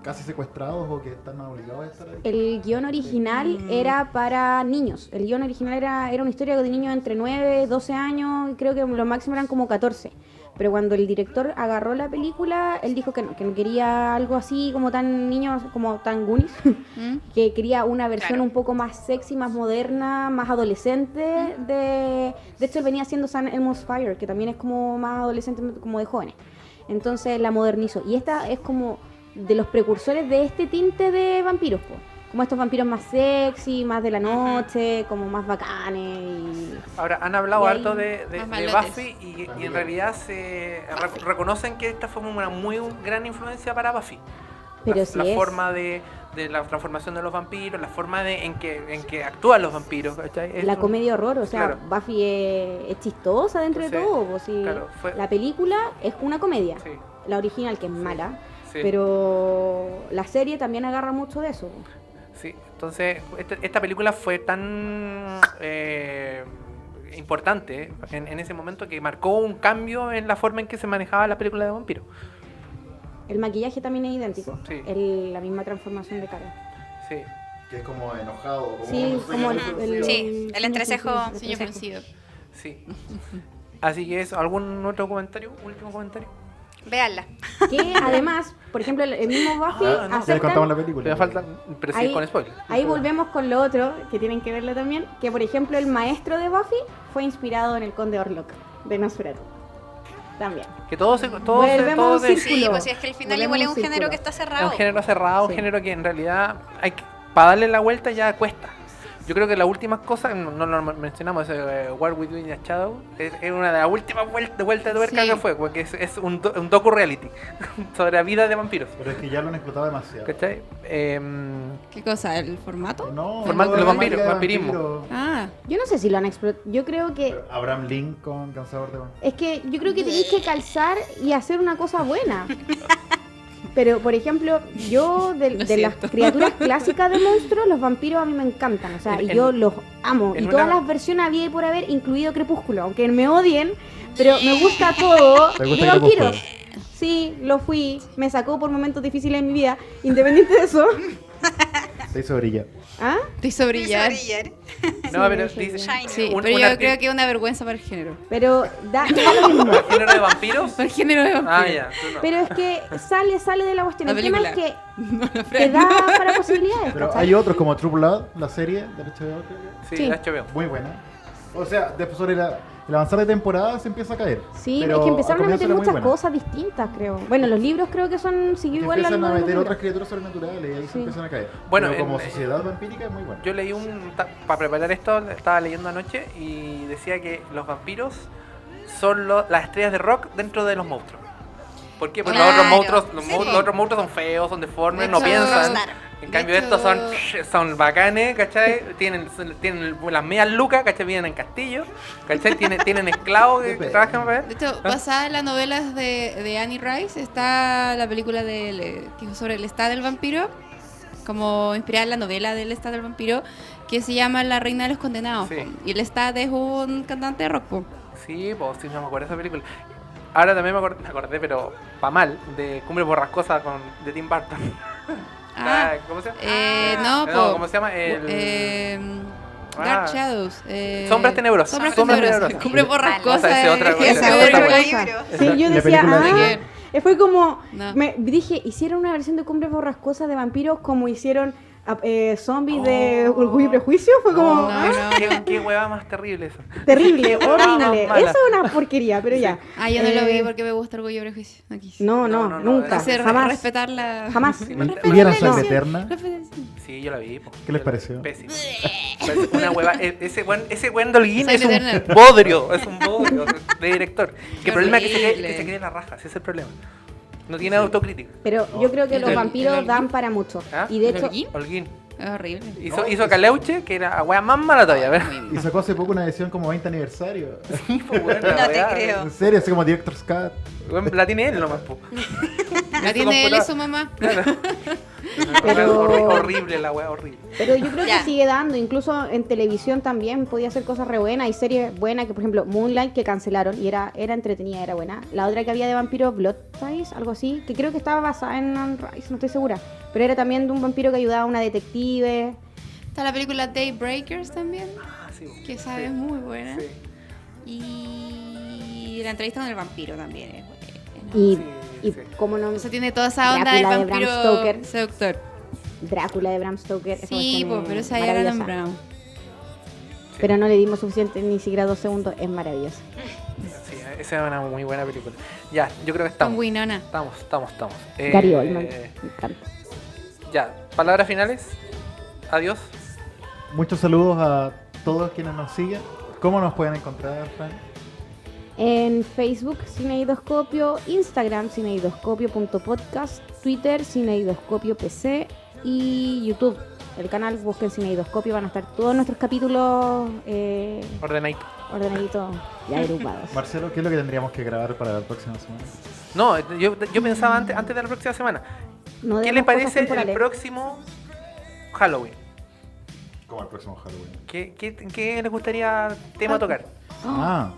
casi secuestrados o que están obligados a estar ahí. el guión original era para niños. El guión original era una historia de niños entre 9, 12 años, y creo que lo máximo eran como 14. Pero cuando el director agarró la película, él dijo que no quería algo así como tan niños, como tan Goonies, ¿Mm? que quería una versión Claro. un poco más sexy, más moderna, más adolescente. De hecho, él venía haciendo San Elmo's Fire, que también es como más adolescente, como de jóvenes. Entonces la modernizó. Y esta es como de los precursores de este tinte de vampiros, po. Como estos vampiros más sexy, más de la noche, como más bacanes. Y... Ahora, han hablado Y ahí- harto de Más malotes. Buffy y en realidad se reconocen que esta fue una muy gran influencia para Buffy. Pero la, sí la es. forma de la transformación de los vampiros, la forma en que actúan los vampiros, ¿cachai? Es La un- comedia horror, o sea, claro. Buffy es chistosa dentro de Sí, todo. Pues, sí. claro, La película es una comedia, Sí, la original que es mala, sí. pero la serie también agarra mucho de eso. Sí, entonces esta película fue tan importante en ese momento que marcó un cambio en la forma en que se manejaba la película de vampiros. El maquillaje también es idéntico, Sí. la misma transformación de cara. Sí, Que es como enojado. Como Sí, como Sí, el entrecejo. Ceño fruncido. sí. Así que eso, ¿algún otro comentario? ¿Último comentario? Véanla. Que además, por ejemplo, el mismo Buffy Ah, no. Ya le contamos la aceptan... película. Le falta, pero sí, Ahí- con spoiler. Ahí volvemos con lo otro, que tienen que verlo también, que por ejemplo el maestro de Buffy fue inspirado en el Conde Orlok, de Nosferatu. También. Que todo Volvemos todo a un de- círculo. Sí, pues si es que al final igual es un Volvemos a género círculo. que está es cerrado. un género cerrado, Sí. un género que en realidad para darle la vuelta ya cuesta. Yo creo que las últimas cosas, no lo mencionamos, War Within the Shadow, es una de las últimas vueltas de tuerca Sí. que fue, porque es un docu-reality sobre la vida de vampiros. Pero es que ya lo han explotado demasiado. ¿Cachai? ¿Qué cosa? ¿El formato? No, Formato no, de la vampiros, temática de vampirismo. vampiros. Ah, Yo no sé si lo han explotado. Yo creo que Abraham Lincoln, Cazador de Vampiros. es que yo creo que tenéis que calzar y hacer una cosa buena. Pero, por ejemplo, yo de las cierto. criaturas clásicas de monstruos, los vampiros a mí me encantan. O sea, y yo los amo. en Y todas una- las versiones había y por haber, incluido Crepúsculo. Aunque me odien, pero me gusta todo ¿Te gusta de vampiros. Crepúsculo? Sí, lo fui. Me sacó por momentos difíciles en mi vida. Independiente de eso. Te hizo brillar. ¿Ah? Te hizo brillar. No, pero Sí, dice... Shiny. Sí, un- pero un yo arti- creo que es una vergüenza para el género. Pero da lo mismo. ¿Género de vampiros? Para el género de vampiro. Ah, ya, tú no. Pero es que sale de la cuestión. La El tema es película. que No, la te Fran. da para posibilidades. Pero ¿cachai? hay otros como True Blood, la serie de HBO, creo que. Sí, Sí. la HBO. Muy buena. O sea, después sobre el avanzar de temporada se empieza a caer. Sí, Pero es que empezaron al a meter comienzo era muy muchas buena. cosas distintas, creo. Bueno, los libros creo que son siguió Que igual la empiezan a línea de los meter libros. otras criaturas sobrenaturales y ahí se Sí. empiezan a caer. Bueno, Pero como en- sociedad vampírica es muy buena. Yo leí para preparar esto, estaba leyendo anoche y decía que los vampiros son las estrellas de rock dentro de los monstruos. ¿Por qué? Porque Claro, los otros monstruos, sí. los otros monstruos son feos, son deformes, De no hecho, piensan. Claro. En De cambio hecho- estos son bacanes, ¿cachai? Tienen las medias lucas, ¿cachai? Viven en castillo, ¿cachai? Tienen esclavos que trabajan para De él. hecho, basada en las novelas de Annie Rice, está la película que es sobre el estado del vampiro, como inspirada en la novela del estado del vampiro, que se llama La Reina de los Condenados. Sí. po. Y el estado es un cantante de rock. Po. Sí, pues sí, no me acuerdo de esa película. Ahora también me acordé, pero pa' mal, de Cumbre Borrascosa de Tim Burton. Ah, ¿Cómo se llama? no, po. ¿cómo se llama? Dark Ah. Shadows. Sombras tenebrosas. Sombras Sombras tenebrosas. tenebrosas. Cumbre Sí. borrascosa. Esa es otra cosa. esa Esa es es otra otra cosa. libro. Sí, yo La decía, película de- fue como, No. me dije, hicieron una versión de Cumbres Borrascosas de vampiros como hicieron zombies de Orgullo y Prejuicio, fue como No, no. ¿Qué hueva más terrible eso? terrible, Qué horrible. hueva más mala. Eso es una porquería, pero ya. Ah, yo no lo vi Eh, porque me gusta Orgullo y Prejuicio. Aquí. No, No, no, no, nunca, ese jamás. Respetar la... Jamás. Sí, Respetar ¿Vieron la Sangre elección. Eterna? Sí, yo la vi. Po. ¿Qué les pareció? Pésimo. Parece una hueva. Ese Wendell Guin es Sangre un Eterna. bodrio. Es un bodrio de director. Qué El problema es que horrible. se cree la raja. Ese es el problema. No tiene autocrítica. Pero yo creo que los ¿El- vampiros el- dan para mucho. ¿Ah? Y de ¿El hecho, Holguín? Holguín. Es horrible. Hizo Caleuche, que era la wea más mala todavía. ¿Ver? Y sacó hace poco una edición como 20 aniversario. Sí, po, weón, No la te wea. creo. En serio, así como Director's Cut. Weón, la tiene él nomás, po. La tiene él y su mamá. Claro. Pero- Horrible la wea, horrible. pero yo creo Ya. que sigue dando, incluso en televisión también podía hacer cosas re buenas. Hay series buenas que, por ejemplo, Moonlight, que cancelaron y era entretenida, era buena. La otra que había de vampiro, Blood Ties, algo así, que creo que estaba basada en Anne Rice, no estoy segura. Pero era también de un vampiro que ayudaba a una detective. Está la película Daybreakers también, Ah, sí, po. que sabe es Sí, muy buena. sí. Y la entrevista con el vampiro también es buena. Y, Sí, y sí. como no, O sea, tiene toda esa onda del Drácula de Bram vampiro Stoker. seductor. Drácula de Bram Stoker. esa Sí, cuestión po, es pero esa era Alan maravillosa. Brown. Pero no le dimos suficiente, ni siquiera 2 segundos, es maravillosa. Sí, esa es una muy buena película. Ya, yo creo que Con estamos. Winona. Estamos. Gary Oldman, me encanta. Ya, palabras finales. Adiós. Muchos saludos a todos quienes nos siguen. ¿Cómo nos pueden encontrar, Fran? En Facebook, Cineidoscopio, Instagram, cineidoscopio.podcast, Twitter, Cineidoscopio PC y YouTube. El canal, busquen Cineidoscopio, van a estar todos nuestros capítulos Ordenadito. ordenaditos y agrupados. Marcelo, ¿qué es lo que tendríamos que grabar para la próxima semana? No, yo pensaba antes de la próxima semana. No ¿Qué demos le cosas parece el temporales. próximo Halloween? Como el próximo Halloween. ¿Qué les gustaría tema tocar? Ah,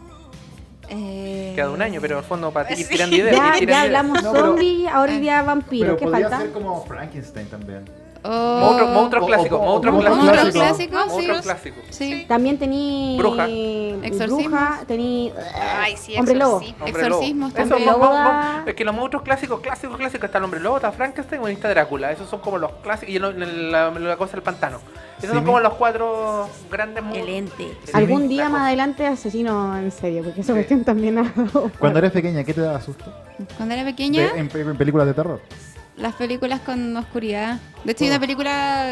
Queda un año, pero al fondo para ir Sí. tirando ideas. ir Ya, tirando ya ideas. hablamos No, pero- zombies, ahora el día vampiro. pero ¿Qué podría falta? ser como Frankenstein también. Monstruos clásicos, monstruos Monstruos clásicos. clásicos, sí. Monstruos clásicos. Sí. También tení Bruja. Exorcismos. Bruja, tení Ay, sí, Hombre Lobo. exorcismo. Hombre lobo. Exorcismos Eso, también. Lobo da- es que los monstruos clásicos está el hombre lobo, está Frankenstein y está Drácula. Esos son como los clásicos. Y la cosa del pantano. Esos son Sí, como los 4 grandes monstruos. El ente. Algún día La más cosa. adelante asesino en serio, porque esa Sí. cuestión también ha dado- Cuando eres pequeña, ¿qué te daba susto? Cuando era pequeña, En películas de terror. las películas con oscuridad. De hecho, hay una película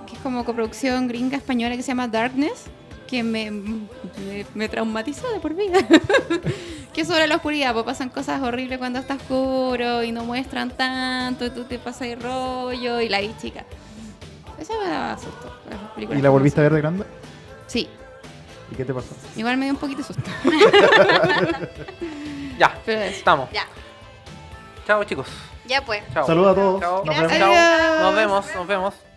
que es como coproducción gringa española que se llama Darkness, que me traumatizó de por vida. Que es sobre la oscuridad, pues pasan cosas horribles cuando está oscuro y no muestran tanto, y tú te pasas el rollo y la vi chica. Esa me daba susto. las películas ¿Y la con volviste a ver oscuridad. de grande? Sí, ¿Y qué te pasó? igual me dio un poquito de susto. Ya, Pero eso. estamos. Ya, Chao, chicos. ya pues. Chao. Saludos a todos. Chao. Nos vemos. Gracias. Chao. Adiós. Nos vemos.